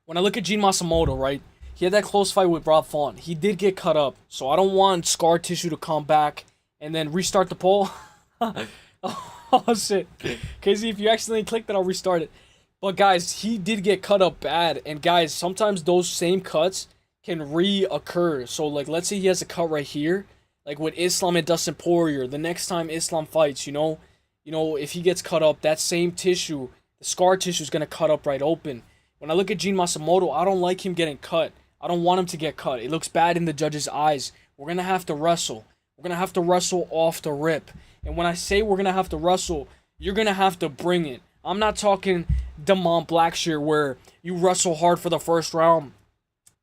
When I look at Gene Masamoto, right, he had that close fight with Rob Font. He did get cut up, so I don't want scar tissue to come back and then restart the poll. Oh, shit. Casey, if you accidentally clicked it, I'll restart it. But, guys, he did get cut up bad. And, guys, sometimes those same cuts can reoccur. So, like, let's say he has a cut right here. Like, with Islam and Dustin Poirier. The next time Islam fights, you know, if he gets cut up, that same tissue, the scar tissue is going to cut up right open. When I look at Gene Masamoto, I don't like him getting cut. I don't want him to get cut. It looks bad in the judge's eyes. We're going to have to wrestle. We're going to have to wrestle off the rip. And when I say we're going to have to wrestle, you're going to have to bring it. I'm not talking Damon Blackshear where you wrestle hard for the first round,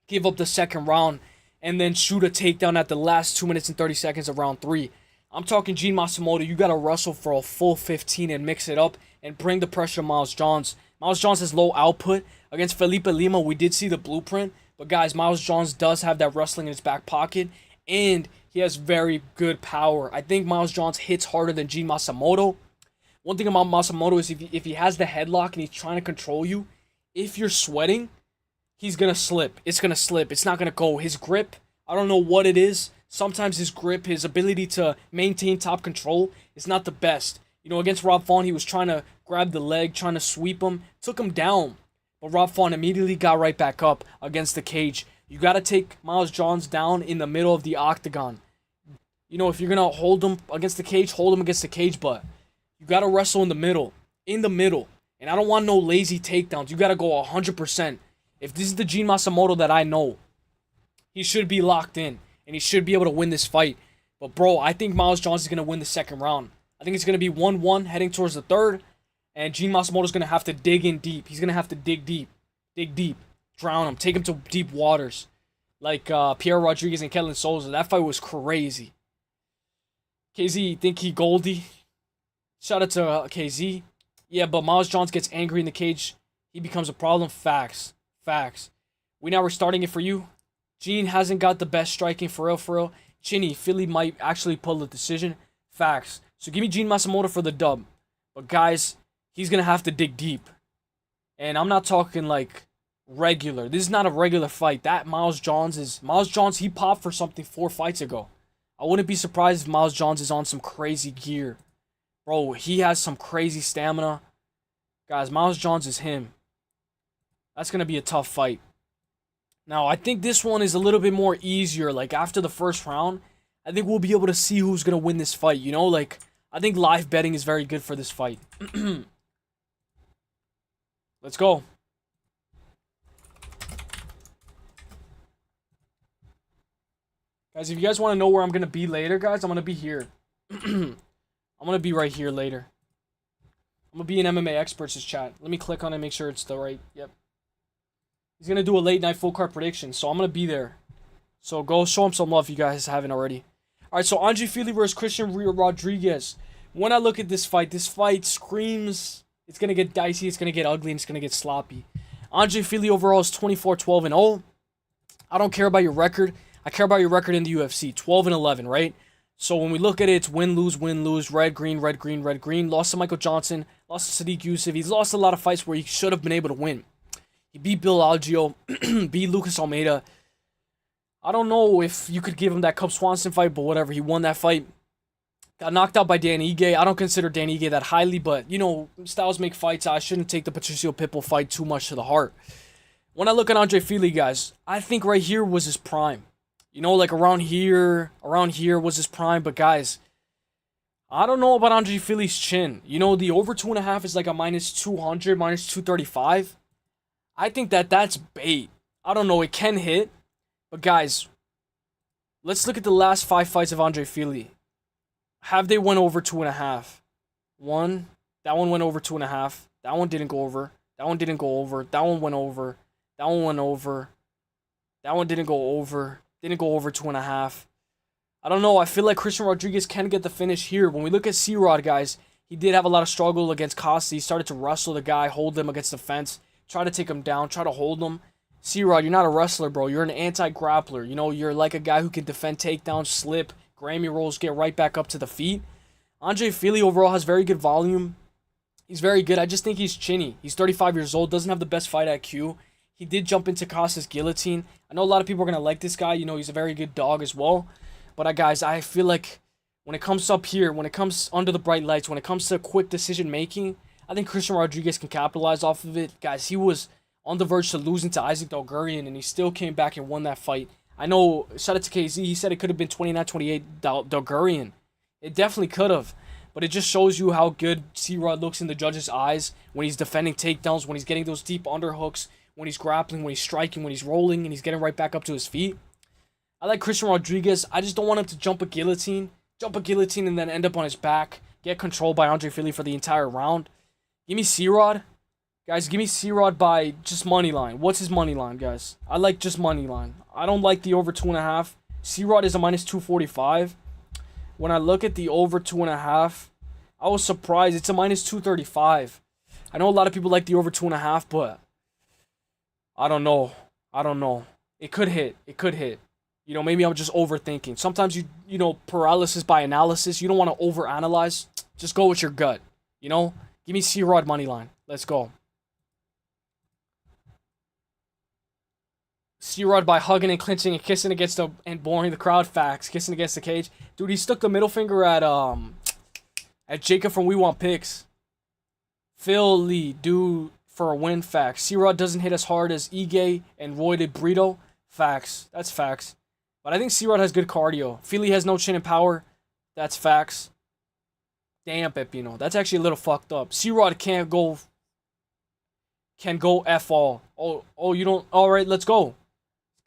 give up the second round, and then shoot a takedown at the last 2 minutes and 30 seconds of round 3. I'm talking Gene Masamoto. You got to wrestle for a full 15 and mix it up and bring the pressure to Miles Johns. Miles Johns has low output. Against Felipe Lima, we did see the blueprint. But, guys, Miles Johns does have that wrestling in his back pocket. And he has very good power. I think Miles Johns hits harder than Gene Masamoto. One thing about Masamoto is if he has the headlock and he's trying to control you, if you're sweating, he's going to slip. It's going to slip. It's not going to go. His grip, I don't know what it is. Sometimes his grip, his ability to maintain top control is not the best. You know, against Rob Font, he was trying to grab the leg, trying to sweep him. Took him down. But Rob Font immediately got right back up against the cage. You got to take Miles Johns down in the middle of the octagon. You know, if you're going to hold him against the cage, hold him against the cage, but you got to wrestle in the middle. In the middle. And I don't want no lazy takedowns. You got to go 100%. If this is the Gene Masamoto that I know, he should be locked in. And he should be able to win this fight. But, bro, I think Miles Johns is going to win the second round. I think it's going to be 1-1 heading towards the third. And Gene Masamoto is going to have to dig in deep. He's going to have to dig deep. Dig deep. Drown him. Take him to deep waters. Like Pierre Rodriguez and Kellen Souza. That fight was crazy. KZ, think he Goldie? Shout out to KZ. Yeah, but Miles Johns gets angry in the cage. He becomes a problem. Facts. Facts. We now restarting it for you. Gene hasn't got the best striking for real, for real. Chinny, Philly might actually pull the decision. Facts. So give me Gene Masamoto for the dub. But guys, he's going to have to dig deep. And I'm not talking like regular. This is not a regular fight. That Miles Johns, he popped for something 4 fights ago. I wouldn't be surprised if Miles Johns is on some crazy gear. Bro, he has some crazy stamina. Guys, Miles Johns is him. That's going to be a tough fight. Now, I think this one is a little bit more easier. Like, after the first round, I think we'll be able to see who's going to win this fight. You know, like, I think live betting is very good for this fight. Let's go. Guys, if you guys want to know where I'm going to be later, guys, I'm going to be here. I'm going to be right here later. I'm going to be in MMA Experts' chat. Let me click on it and make sure it's the right. Yep. He's going to do a late night full card prediction, so I'm going to be there. So go show him some love if you guys haven't already. Alright, so Andre Fili versus Christian Rodriguez. When I look at this fight screams it's going to get dicey, it's going to get ugly, and it's going to get sloppy. Andre Fili overall is 24-12-0. I don't care about your record. I care about your record in the UFC. 12-11, right? So when we look at it, it's win-lose, win-lose, red-green, red-green, red-green. Lost to Michael Johnson, lost to Sadiq Youssef. He's lost a lot of fights where he should have been able to win. He beat Bill Algeo, beat Lucas Almeida. I don't know if you could give him that Cub Swanson fight, but whatever. He won that fight. Got knocked out by Dan Ige. I don't consider Dan Ige that highly, but, you know, styles make fights. I shouldn't take the Patricio Pitbull fight too much to the heart. When I look at Andre Fili, guys, I think right here was his prime. You know, like around here was his prime. But, guys, I don't know about Andre Fili's chin. You know, the over 2.5 is like a minus 200, minus 235. I think that's bait. I don't know. It can hit. But, guys, let's look at the last 5 fights of Andre Fili. Have they went over 2.5? One. That one went over 2.5. That one didn't go over. That one didn't go over. That one went over. That one went over. That one didn't go over. Didn't go over 2.5. I don't know. I feel like Christian Rodriguez can get the finish here. When we look at C-Rod, guys, he did have a lot of struggle against Costa. He started to wrestle the guy, hold him against the fence, try to take him down, try to hold him. C-Rod, you're not a wrestler, bro. You're an anti-grappler. You know, you're like a guy who can defend takedowns, slip, Grammy rolls, get right back up to the feet. Andre Fili overall has very good volume. He's very good. I just think he's chinny. He's 35 years old, doesn't have the best fight IQ. He did jump into Costa's guillotine. I know a lot of people are going to like this guy. You know, he's a very good dog as well. But, guys, I feel like when it comes up here, when it comes under the bright lights, when it comes to quick decision-making, I think Christian Rodriguez can capitalize off of it. Guys, he was on the verge to losing to Isaac Dalgurian, and he still came back and won that fight. I know, shout out to KZ, he said it could have been 29-28 Dalgurian. It definitely could have. But it just shows you how good C-Rod looks in the judge's eyes when he's defending takedowns, when he's getting those deep underhooks, when he's grappling, when he's striking, when he's rolling, and he's getting right back up to his feet. I like Christian Rodriguez. I just don't want him to jump a guillotine and then end up on his back, get controlled by Andre Fili for the entire round. Give me C-Rod. Guys, give me C-Rod by just money line. What's his money line, guys? I like just money line. I don't like the over 2.5. C-Rod is a minus 245. When I look at the over 2.5, I was surprised. It's a minus 235. I know a lot of people like the over 2.5, but I don't know. It could hit. You know, maybe I'm just overthinking. Sometimes you know, paralysis by analysis. You don't want to overanalyze. Just go with your gut. You know? Give me C-Rod money line. Let's go. C-Rod by hugging and clinching and kissing against the and boring the crowd. Facts. Kissing against the cage. Dude, he stuck the middle finger at Jacob from We Want Picks. Phil Lee, due for a win. Facts. C-Rod doesn't hit as hard as Ige and Roy did Brito. Facts. That's facts. But I think C-Rod has good cardio. Philly has no chin and power. That's facts. Damn, Pepino. That's actually a little fucked up. C-Rod can go F all. Oh, you don't. All right, let's go.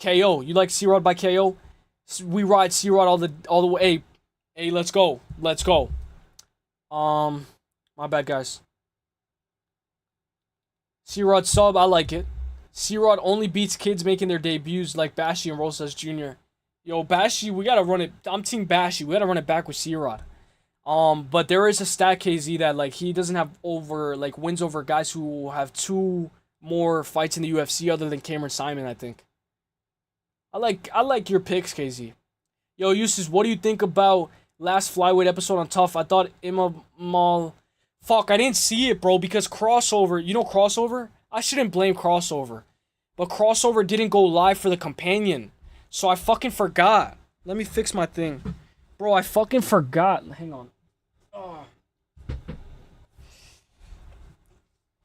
KO. You like C-Rod by KO? We ride C-Rod all the way. Hey, let's go. Let's go. My bad, guys. C-Rod sub, I like it. C-Rod only beats kids making their debuts like Bashi and Rosas Jr. Yo, Bashi, we gotta run it. I'm team Bashi. We gotta run it back with C-Rod. But there is a stat, KZ, that like he doesn't have wins over guys who have 2 more fights in the UFC other than Cameron Simon, I think. I like your picks, KZ. Yo, Eustace, what do you think about last flyweight episode on Tough? I thought Imamal. Fuck, I didn't see it, bro, because Crossover. You know Crossover? I shouldn't blame Crossover, but Crossover didn't go live for the companion, so I fucking forgot. Let me fix my thing, bro. I fucking forgot. Hang on. Oh.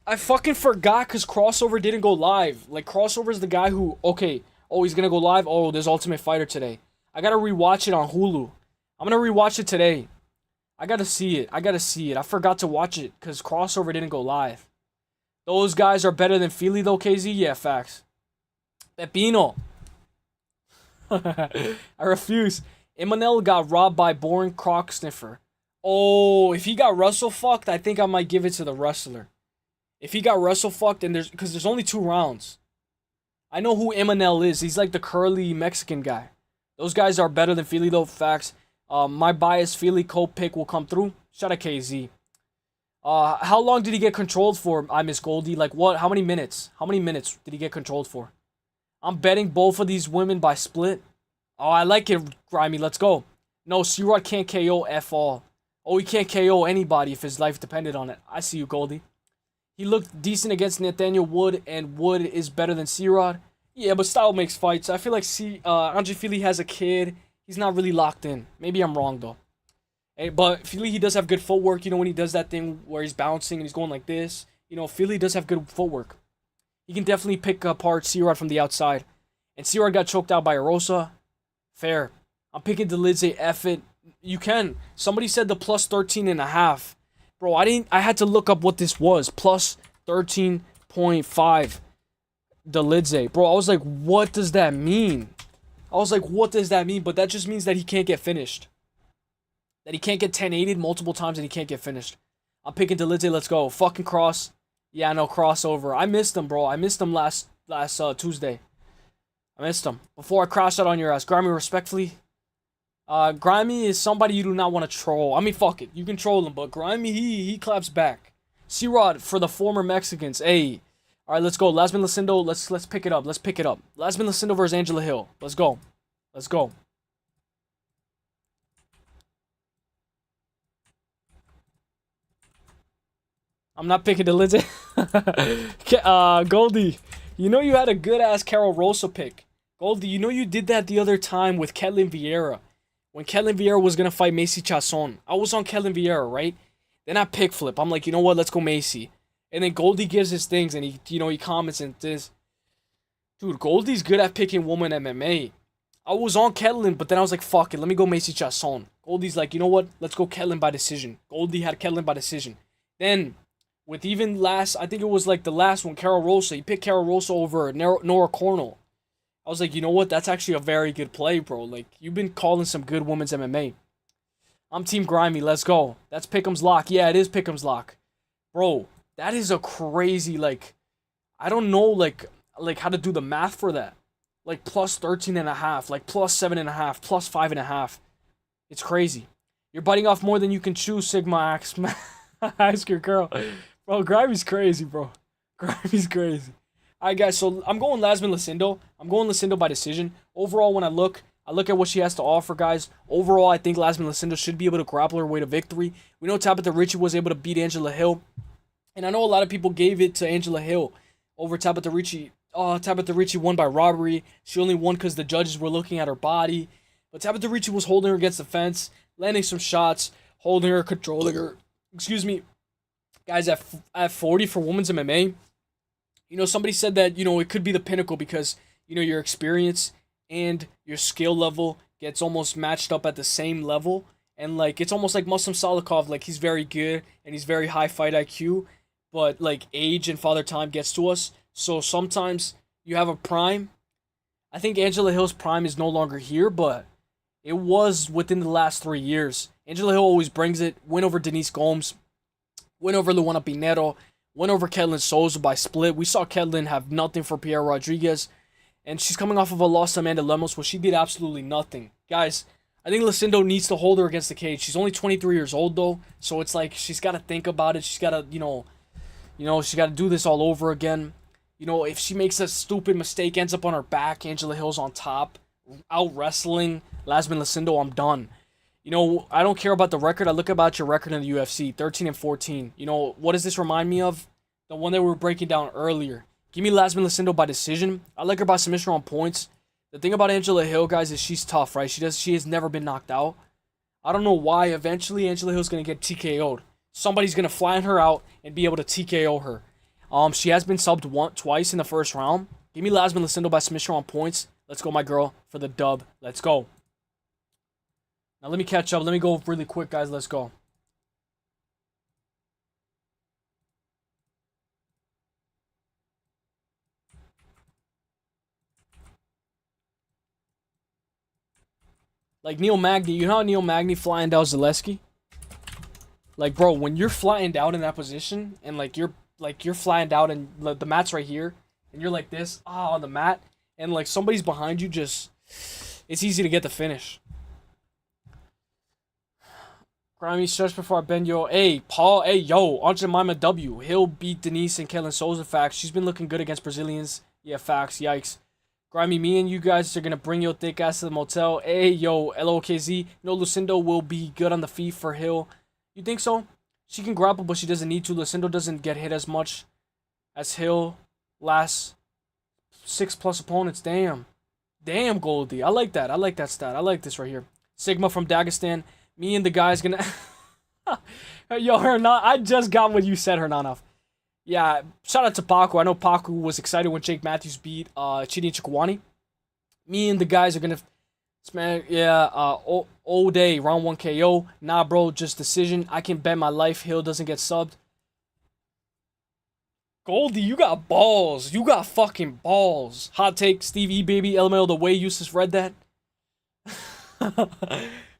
I fucking forgot because Crossover didn't go live. Like, Crossover's the guy who, okay, oh, he's gonna go live? Oh, there's Ultimate Fighter today. I gotta rewatch it on Hulu. I'm gonna rewatch it today. I gotta see it. I forgot to watch it because Crossover didn't go live. Those guys are better than Feely, though, KZ? Yeah, facts. Pepino. I refuse. Emmanuel got robbed by boring croc sniffer. Oh, if he got Russell fucked, I think I might give it to the wrestler. If he got Russell fucked, and there's only 2 rounds. I know who Emmanuel is. He's like the curly Mexican guy. Those guys are better than Feely, though. Facts. My bias Feely co-pick will come through. Shout out KZ. How long did he get controlled for? I miss Goldie. Like what? How many minutes? How many minutes did he get controlled for? I'm betting both of these women by split. Oh, I like it, Grimy. Let's go. No, C-Rod can't KO F all. Oh, he can't KO anybody if his life depended on it. I see you, Goldie. He looked decent against Nathaniel Wood, and Wood is better than C-Rod. Yeah, but style makes fights. I feel like Andre Feely has a kid. He's not really locked in. Maybe I'm wrong, though. Hey, but Feely, he does have good footwork. You know, when he does that thing where he's bouncing and he's going like this. You know, Feely does have good footwork. He can definitely pick apart C-Rod from the outside. And C-Rod got choked out by Arosa. Fair. I'm picking Dolidze. F it. You can. Somebody said the plus 13.5. Bro, I had to look up what this was. Plus 13.5. Dolidze. Bro, I was like, what does that mean? But that just means that he can't get finished. That he can't get 1080'd multiple times and he can't get finished. I'm picking Dolidze. Let's go. Fucking Cross. Yeah, no, Crossover. I missed him, bro. I missed him last Tuesday. I missed him. Before I crashed out on your ass. Grimy, respectfully. Grimy is somebody you do not want to troll. I mean, fuck it. You can troll him, but Grimy, he claps back. C-Rod for the former Mexicans. Hey. Alright, let's go. Lasmin Lucindo, let's pick it up. Lasmin Lucindo versus Angela Hill. Let's go. I'm not picking Dolidze. Goldie, you know you had a good-ass Carol Rosa pick. Goldie, you know you did that the other time with Ketlin Vieira. When Ketlin Vieira was going to fight Macy Chasson. I was on Ketlin Vieira, right? Then I pick flip. I'm like, you know what? Let's go Macy. And then Goldie gives his things and he comments and this. Dude, Goldie's good at picking woman MMA. I was on Ketlin, but then I was like, fuck it. Let me go Macy Chasson. Goldie's like, you know what? Let's go Ketlin by decision. Goldie had Ketlin by decision. Then, with even last, I think it was like the last one, Carol Rosa. He picked Carol Rosa over Nora Cornell. I was like, you know what? That's actually a very good play, bro. Like, you've been calling some good women's MMA. I'm Team Grimy. Let's go. That's Pick'em's lock. Yeah, it is Pick'em's lock. Bro, that is a crazy, like, I don't know, like how to do the math for that. Like, plus 13.5, like, plus 7.5, plus 5.5. It's crazy. You're biting off more than you can chew, Sigma Axe. Ask your girl. Bro, Grimy's crazy, bro. Grimy's crazy. Alright, guys, so I'm going Lasmin Lucindo. I'm going Lucindo by decision. Overall, when I look, I look at what she has to offer, guys. Overall, I think Lasmin Lucindo should be able to grapple her way to victory. We know Tabitha Ricci was able to beat Angela Hill. And I know a lot of people gave it to Angela Hill over Tabitha Ricci. Oh, Tabitha Ricci won by robbery. She only won because the judges were looking at her body. But Tabitha Ricci was holding her against the fence, landing some shots, holding her, controlling her. Excuse me. Guys, at 40 for women's MMA, you know, somebody said that, you know, it could be the pinnacle because, you know, your experience and your skill level gets almost matched up at the same level. And, like, it's almost like Muslim Salikov. Like, he's very good and he's very high fight IQ. But, like, age and father time gets to us. So sometimes you have a prime. I think Angela Hill's prime is no longer here, but it was within the last 3 years. Angela Hill always brings it. Win over Denise Gomes. Win over Luana Pinero. Win over Ketlin Souza by split. We saw Ketlin have nothing for Pierre Rodriguez. And she's coming off of a loss to Amanda Lemos where she did absolutely nothing. Guys, I think Lucindo needs to hold her against the cage. She's only 23 years old, though. So it's like she's got to think about it. She's got to, you know, she got to do this all over again. You know, if she makes a stupid mistake, ends up on her back, Angela Hill's on top, out wrestling Lasmin Lucindo, I'm done. You know, I don't care about the record. I look about your record in the UFC, 13-14. You know, what does this remind me of? The one that we were breaking down earlier. Give me Lasmin Lucindo by decision. I like her by submission on points. The thing about Angela Hill, guys, is she's tough, right? She has never been knocked out. I don't know why. Eventually, Angela Hill's going to get TKO'd. Somebody's going to flatten her out and be able to TKO her. She has been subbed twice in the first round. Give me Lasmin Lucindo by submission on points. Let's go, my girl, for the dub. Let's go. Now, let me catch up. Let me go really quick, guys. Let's go. Like Neil Magny. You know how Neil Magny flying down Zaleski? Like, bro, when you're flying down in that position and, like, you're flying down and the mat's right here and you're like this, on the mat, and, like, somebody's behind you, just, it's easy to get the finish. Grimy stretch before I bend yo. Hey, Paul. Hey, yo. Aunt Jemima W. Hill beat Denise and Ketlin Souza. Facts. She's been looking good against Brazilians. Yeah, facts. Yikes. Grimy, me and you guys are going to bring your thick ass to the motel. Hey, yo. LOKZ. You know, Lucindo will be good on the feet for Hill. You think so? She can grapple, but she doesn't need to. Lucindo doesn't get hit as much as Hill last 6+ opponents. Damn. Damn, Goldie. I like that. I like that stat. I like this right here. Sigma from Dagestan. Me and the guys gonna... Yo, Hernan, I just got what you said, Hernandez. Yeah, shout out to Paco. I know Paco was excited when Jake Matthews beat Chidi and Chikwani. Me and the guys are gonna... Smack, yeah, all day, round 1 KO. Nah, bro, just decision. I can bet my life Hill doesn't get subbed. Goldie, you got balls. You got fucking balls. Hot take, Steve E, baby. LML, the way Eustace read that.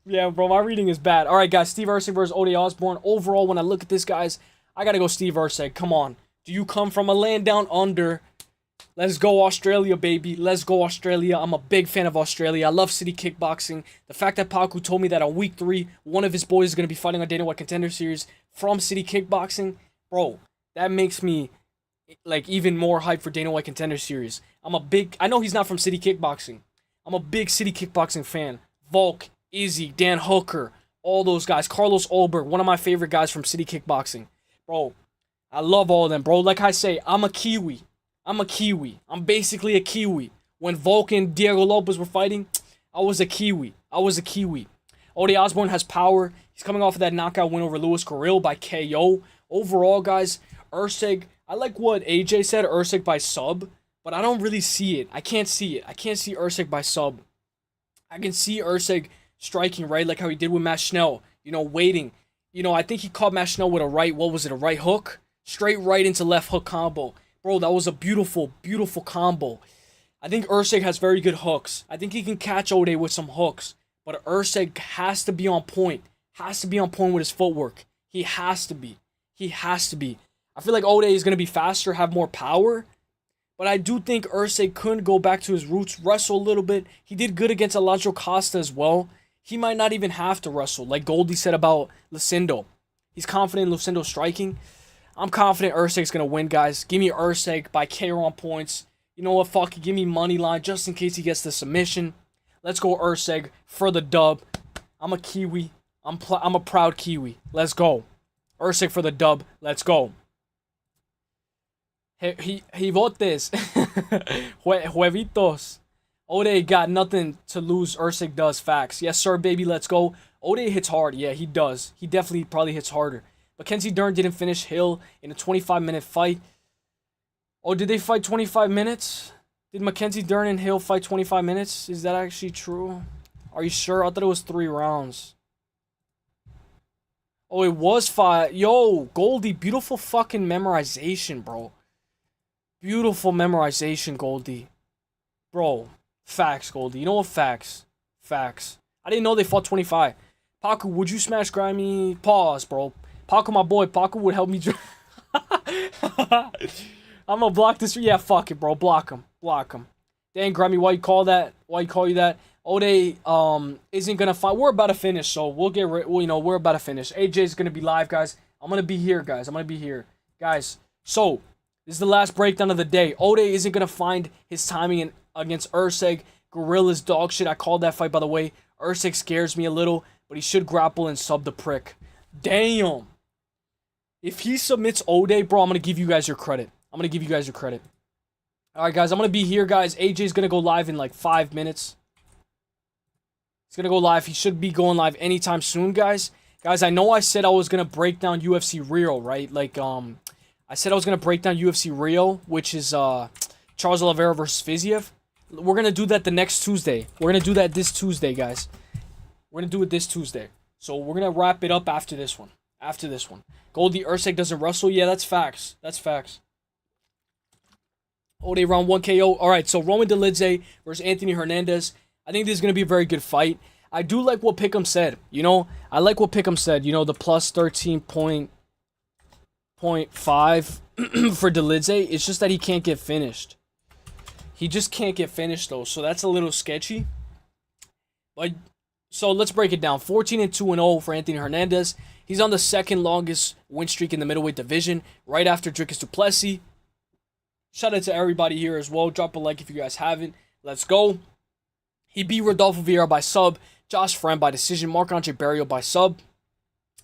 Yeah, bro, my reading is bad. All right, guys, Steve Erceg versus Ode Osborne. Overall, when I look at this, guys, I got to go Steve Erceg. Come on. Do you come from a land down under? Let's go Australia, baby. Let's go Australia. I'm a big fan of Australia. I love City Kickboxing. The fact that Paku told me that on week 3, one of his boys is going to be fighting on Dana White Contender Series from City Kickboxing, bro, that makes me, like, even more hyped for Dana White Contender Series. I know he's not from City Kickboxing. I'm a big City Kickboxing fan. Volk, Izzy, Dan Hooker, all those guys. Carlos Olberg, one of my favorite guys from City Kickboxing. Bro, I love all of them, bro. Like I say, I'm a Kiwi. I'm basically a Kiwi. When Volk and Diego Lopez were fighting, I was a Kiwi. Ode Osborne has power. He's coming off of that knockout win over Luis Carril by KO. Overall, guys, Erceg, I like what AJ said, Erceg by sub, but I don't really see it. I can't see Erceg by sub. I can see Erceg striking, right? Like how he did with Matt Schnell, you know, waiting. You know, I think he caught Matt Schnell with a right hook? Straight right into left hook combo. Bro, that was a beautiful, beautiful combo. I think Erceg has very good hooks. I think he can catch Ode with some hooks. But Erceg has to be on point. Has to be on point with his footwork. He has to be. I feel like Ode is going to be faster, have more power. But I do think Erceg could go back to his roots, wrestle a little bit. He did good against Alonso Costa as well. He might not even have to wrestle, like Goldie said about Lucindo. He's confident in Lucindo striking. I'm confident Erceg's going to win, guys. Give me Erceg by KO on points. You know what, fuck it. Give me money line just in case he gets the submission. Let's go Uselyis for the dub. I'm a Kiwi. I'm a proud Kiwi. Let's go. Uselyis for the dub. Let's go. He votes. Huevitos. Ode got nothing to lose. Uselyis does. Facts. Yes, sir, baby. Let's go. Ode hits hard. Yeah, he does. He definitely probably hits harder. Mackenzie Dern didn't finish Hill in a 25-minute fight. Oh, did they fight 25 minutes? Did Mackenzie Dern and Hill fight 25 minutes? Is that actually true? Are you sure? I thought it was 3 rounds. Oh, it was 5. Yo, Goldie, beautiful fucking memorization, bro. Beautiful memorization, Goldie. Bro, facts, Goldie. You know what? Facts. Facts. I didn't know they fought 25. Paku, would you smash Grimy? Pause, bro. Paku, my boy. Paku would help me. I'm gonna block this. Yeah, fuck it, bro. Block him. Block him. Dang, Grimy, why you call that? Why you call you that? Ode isn't gonna fight. We're about to finish, so we'll get you know, we're about to finish. AJ's gonna be live, guys. I'm gonna be here, guys. I'm gonna be here, guys. So this is the last breakdown of the day. Ode isn't gonna find his timing against Uselyis. Gorilla's dog shit. I called that fight, by the way. Uselyis scares me a little, but he should grapple and sub the prick. Damn. If he submits Ode, bro, I'm gonna give you guys your credit. I'm gonna give you guys your credit. Alright, guys, I'm gonna be here, guys. AJ's gonna go live in like 5 minutes. He's gonna go live. He should be going live anytime soon, guys. Guys, I know I said I was gonna break down UFC Rio, right? Like, I said I was gonna break down UFC Rio, which is Charles Oliveria versus Fiziev. We're gonna do that the next Tuesday. We're gonna do that this Tuesday, guys. We're gonna do it this Tuesday. So we're gonna wrap it up after this one. After this one. Goldie Uselyis doesn't wrestle. Yeah, that's facts. That's facts. Ode round 1 KO. Alright, so Roman Dolidze versus Anthony Hernandez. I think this is going to be a very good fight. I do like what Pick'em said. You know, I like what Pick'em said. You know, the plus 13.5 for Dolidze. It's just that he can't get finished. He just can't get finished, though. So that's a little sketchy. But so let's break it down. 14-2-0 for Anthony Hernandez. He's on the second longest win streak in the middleweight division, right after Dricus du Plessis. Shout out to everybody here as well. Drop a like if you guys haven't. Let's go. He beat Rodolfo Vieira by sub, Josh Friend by decision, Marc-Andre Barrios by sub.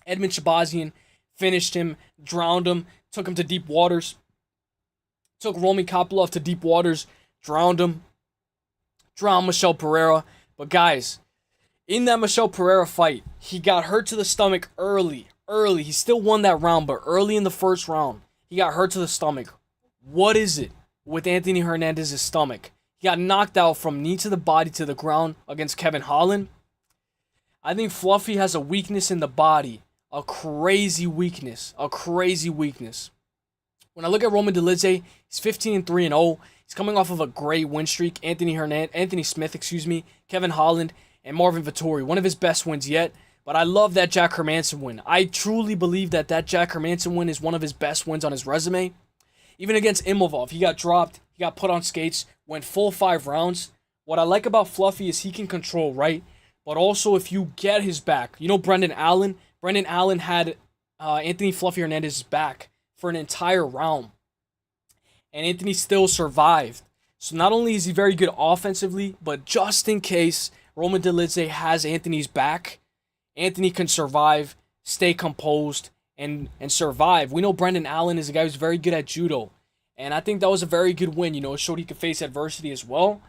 Edmund Shabazian finished him, drowned him, took him to deep waters. Took Roman Kopylov to deep waters, drowned him. Drowned Michel Pereira. But guys, in that Michel Pereira fight, he got hurt to the stomach early. He still won that round, but early in the first round, he got hurt to the stomach. What is it with Anthony Hernandez's stomach? He got knocked out from knee to the body to the ground against Kevin Holland. I think Fluffy has a weakness in the body. A crazy weakness. A crazy weakness. When I look at Roman Dolidze, he's 15-3-0. He's coming off of a great win streak. Anthony Smith, Kevin Holland, and Marvin Vettori. One of his best wins yet. But I love that Jack Hermanson win. I truly believe that Jack Hermanson win is one of his best wins on his resume. Even against Imavov, he got dropped. He got put on skates. Went full 5 rounds. What I like about Fluffy is he can control, right? But also if you get his back. You know Brendan Allen? Brendan Allen had Anthony Fluffy Hernandez's back for an entire round. And Anthony still survived. So not only is he very good offensively, but just in case Roman Dolidze has Anthony's back, Anthony can survive, stay composed, and survive. We know Brendan Allen is a guy who's very good at judo. And I think that was a very good win. You know, it showed he could face adversity as well.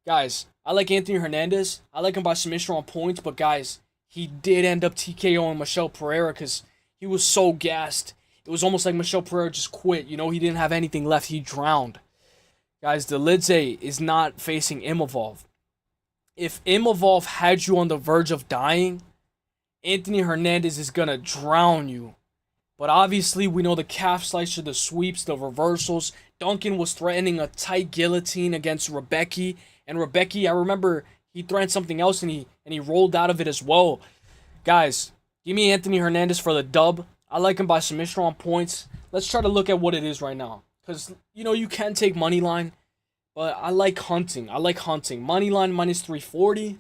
Guys, I like Anthony Hernandez. I like him by submission on points. But guys, he did end up TKOing Michel Pereira because he was so gassed. It was almost like Michel Pereira just quit. You know, he didn't have anything left. He drowned. Guys, Dolidze is not facing Imavov. If Imavov had you on the verge of dying, Anthony Hernandez is going to drown you. But obviously, we know the calf slicer, the sweeps, the reversals. Duncan was threatening a tight guillotine against Rebecki. And Rebecki, I remember he threatened something else and he rolled out of it as well. Guys, give me Anthony Hernandez for the dub. I like him by submission on points. Let's try to look at what it is right now. Because, you know, you can take money line. But I like hunting. Money line minus 340.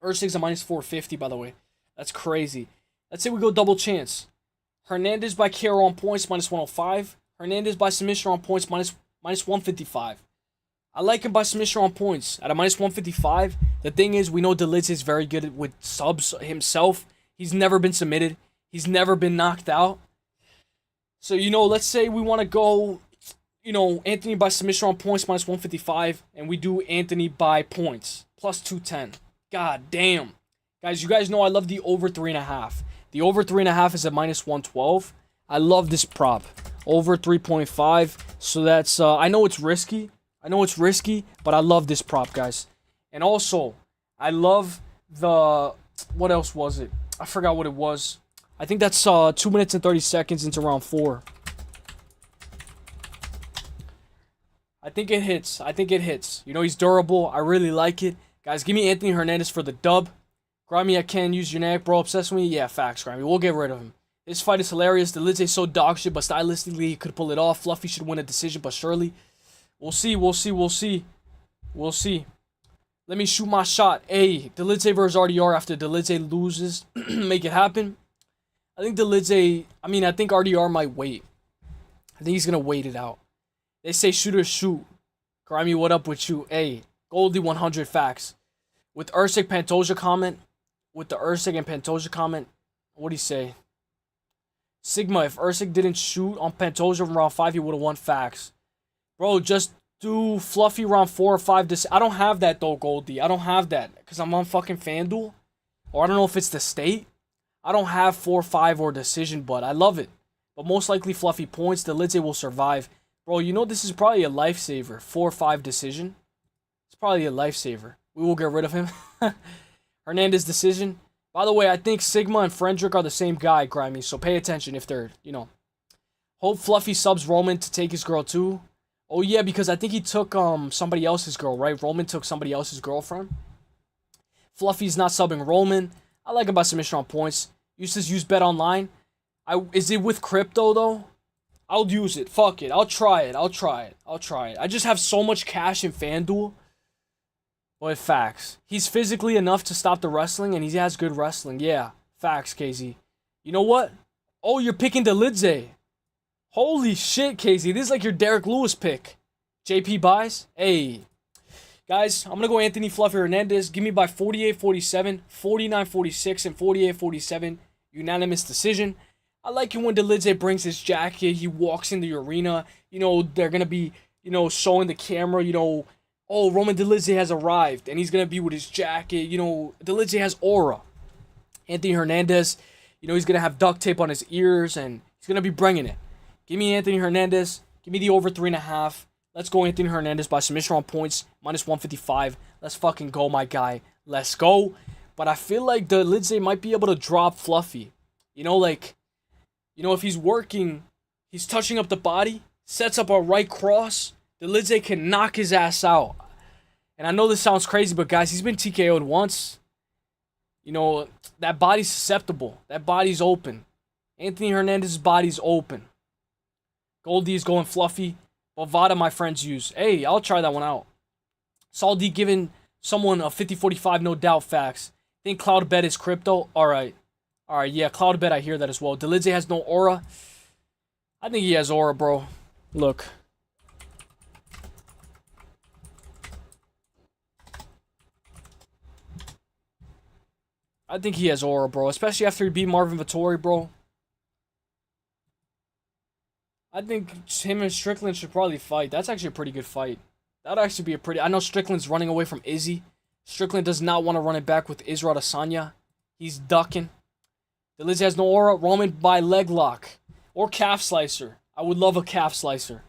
Uselyis a minus 450, by the way. That's crazy. Let's say we go double chance. Hernandez by KO on points, minus 105. Hernandez by submission on points, minus 155. I like him by submission on points at a -155. The thing is, we know Dolidze is very good with subs himself. He's never been submitted. He's never been knocked out. So, you know, let's say we want to go, you know, Anthony by submission on points -155, and we do Anthony by points +210. God damn. Guys, you guys know I love the over 3.5. The over 3.5 is at -112. I love this prop. Over 3.5. So that's, I know it's risky. But I love this prop, guys. And also, I love the, what else was it? I forgot what it was. I think that's 2 minutes and 30 seconds into round 4. I think it hits. You know, he's durable. I really like it. Guys, give me Anthony Hernandez for the dub. Grimy, I can't use your neck, bro. Obsessed with me? Yeah, facts, Grimy. We'll get rid of him. This fight is hilarious. Dolidze is so dog shit, but stylistically, he could pull it off. Fluffy should win a decision, but surely. We'll see. Let me shoot my shot. Hey, Dolidze versus RDR after Dolidze loses. Make it happen. I think RDR might wait. I think he's going to wait it out. They say shooters shoot. Grimy, what up with you? Hey, Goldie 100 facts. With Usyk Pantoja comment. With the Usyk and Pantoja comment. What'd he say? Sigma, if Usyk didn't shoot on Pantoja in round 5, he would have won facts. Bro, just do Fluffy round 4 or 5. I don't have that though, Goldie. I don't have that. Because I'm on fucking FanDuel. Or I don't know if it's the state. I don't have 4-5 or decision, but I love it. But most likely Fluffy points. Dolidze will survive. Bro, you know this is probably a lifesaver. 4-5 decision. It's probably a lifesaver. We will get rid of him. Hernandez decision. By the way, I think Sigma and Frederick are the same guy, Grimy. So pay attention if they're, you know. Hope Fluffy subs Roman to take his girl too. Oh yeah, because I think he took somebody else's girl, right? Roman took somebody else's girlfriend. Fluffy's not subbing Roman. I like him by submission on points. Uses use bet online. Is it with crypto though? I'll use it. Fuck it. I'll try it. I just have so much cash in FanDuel. But facts. He's physically enough to stop the wrestling, and he has good wrestling. Yeah. Facts, KZ. You know what? Oh, you're picking Dolidze. Holy shit, KZ. This is like your Derek Lewis pick. JP buys? Hey. Guys, I'm going to go Anthony Fluffy Hernandez. Give me by 48-47, 49-46, and 48-47. Unanimous decision. I like it when Dolidze brings his jacket. He walks in the arena. You know, they're going to be, you know, showing the camera, you know, oh, Roman Dolidze has arrived. And he's going to be with his jacket. You know, Dolidze has aura. Anthony Hernandez, you know, he's going to have duct tape on his ears. And he's going to be bringing it. Give me Anthony Hernandez. Give me the over 3.5. Let's go Anthony Hernandez by submission on points. -155. Let's fucking go, my guy. Let's go. But I feel like Dolidze might be able to drop Fluffy. You know, like, you know, if he's working, he's touching up the body, sets up a right cross, Dolidze can knock his ass out. And I know this sounds crazy, but guys, he's been TKO'd once. You know, that body's susceptible. That body's open. Anthony Hernandez's body's open. Goldie is going Fluffy. Bovada, my friends use. Hey, I'll try that one out. Saul D giving someone a 50-45, no doubt facts. Think Cloud Bet is crypto? Alright. Alright, yeah, Cloud Bet, I hear that as well. Dolidze has no aura. I think he has aura, bro. Look. I think he has aura, bro. Especially after he beat Marvin Vettori, bro. I think him and Strickland should probably fight. That's actually a pretty good fight. That would actually be a pretty... I know Strickland's running away from Izzy. Strickland does not want to run it back with Israel Adesanya. He's ducking. Dolidze has no aura. Roman by leg lock. Or calf slicer. I would love a calf slicer.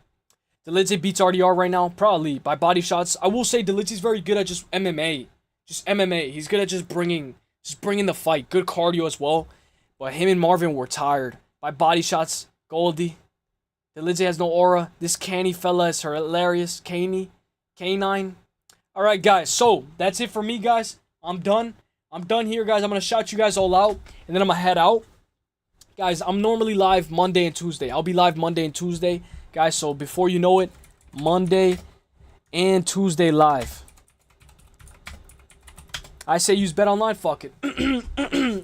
Dolidze beats RDR right now. Probably by body shots. I will say Dolidze's very good at just MMA. Just MMA. He's good at just bringing the fight. Good cardio as well. But him and Marvin were tired. By body shots, Goldie. Dolidze has no aura. This canny fella is hilarious. Canine. Alright, guys. So, that's it for me, guys. I'm done. I'm done here, guys. I'm going to shout you guys all out. And then I'm going to head out. Guys, I'm normally live Monday and Tuesday. I'll be live Monday and Tuesday. Guys, so before you know it, Monday and Tuesday live. I say use Bet Online. Fuck it.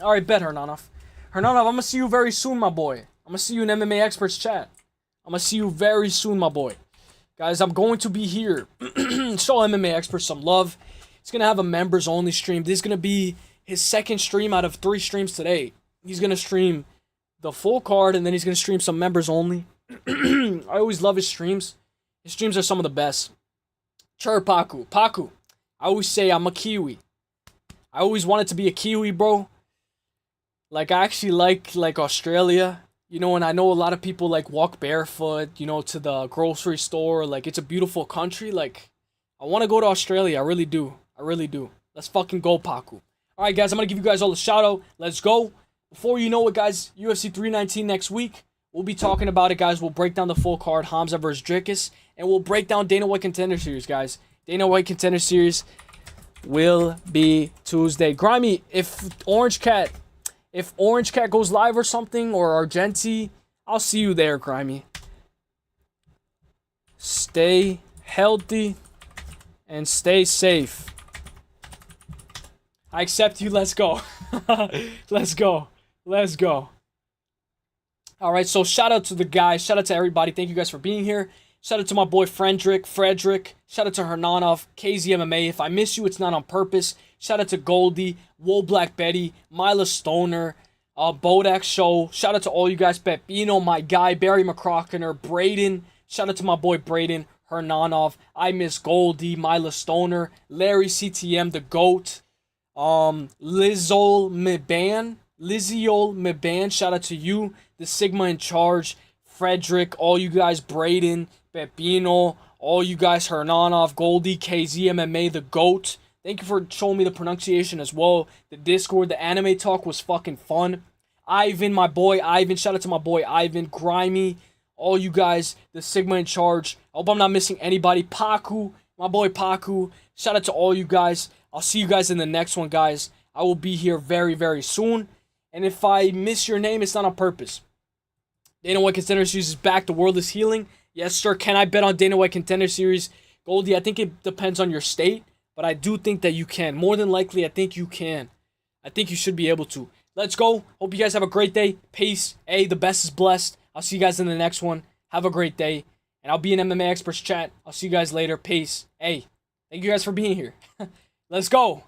Alright, bet, Hernandez. Hernandez, I'm going to see you very soon, my boy. I'm going to see you in MMA Experts chat. I'm going to see you very soon, my boy. Guys, I'm going to be here. Show MMA Expert some love. He's going to have a members only stream. This is going to be his second stream out of 3 streams today. He's going to stream the full card, and then he's going to stream some members only. I always love his streams. His streams are some of the best. Paku. Paku. I always say I'm a Kiwi. I always wanted to be a Kiwi, bro. Like, I actually like Australia. You know, and I know a lot of people, like, walk barefoot, you know, to the grocery store. Like, it's a beautiful country. Like, I want to go to Australia. I really do. I really do. Let's fucking go, Paku. Alright, guys, I'm going to give you guys all a shout-out. Let's go. Before you know it, guys, UFC 319 next week. We'll be talking about it, guys. We'll break down the full card, Khamzat versus Dricus. And we'll break down Dana White Contender Series, guys. Dana White Contender Series will be Tuesday. Grimy, if Orange Cat goes live or something, or Argenti, I'll see you there, Grimy. Stay healthy and stay safe. I accept you. Let's go. Let's go. Let's go. All right, so shout out to the guys. Shout out to everybody. Thank you guys for being here. Shout out to my boy Frederick. Shout out to Hernandez, KZMMA. If I miss you, it's not on purpose. Shout out to Goldie, Wool Black Betty, Mila Stoner, Bodak Show. Shout out to all you guys. Pepino, my guy, Barry McCrockiner, Braden. Shout out to my boy Braden, Hernandez. I miss Goldie, Mila Stoner, Larry CTM, the GOAT. Lizzol Meban. Shout out to you, the Sigma in charge, Frederick, all you guys, Braden, Pepino, all you guys, Hernandez, Goldie, KZMMA, the GOAT. Thank you for showing me the pronunciation as well. The Discord, the anime talk was fucking fun. Ivan, my boy Ivan. Shout out to my boy Ivan. Grimy, all you guys, the Sigma in charge. I hope I'm not missing anybody. Paku, my boy Paku. Shout out to all you guys. I'll see you guys in the next one, guys. I will be here very, very soon. And if I miss your name, it's not on purpose. Dana White Contender Series is back. The world is healing. Yes, sir. Can I bet on Dana White Contender Series? Goldie, I think it depends on your state. But I do think that you can. More than likely, I think you can. I think you should be able to. Let's go. Hope you guys have a great day. Peace. Hey, the best is blessed. I'll see you guys in the next one. Have a great day. And I'll be in MMA Experts chat. I'll see you guys later. Peace. Hey, thank you guys for being here. Let's go.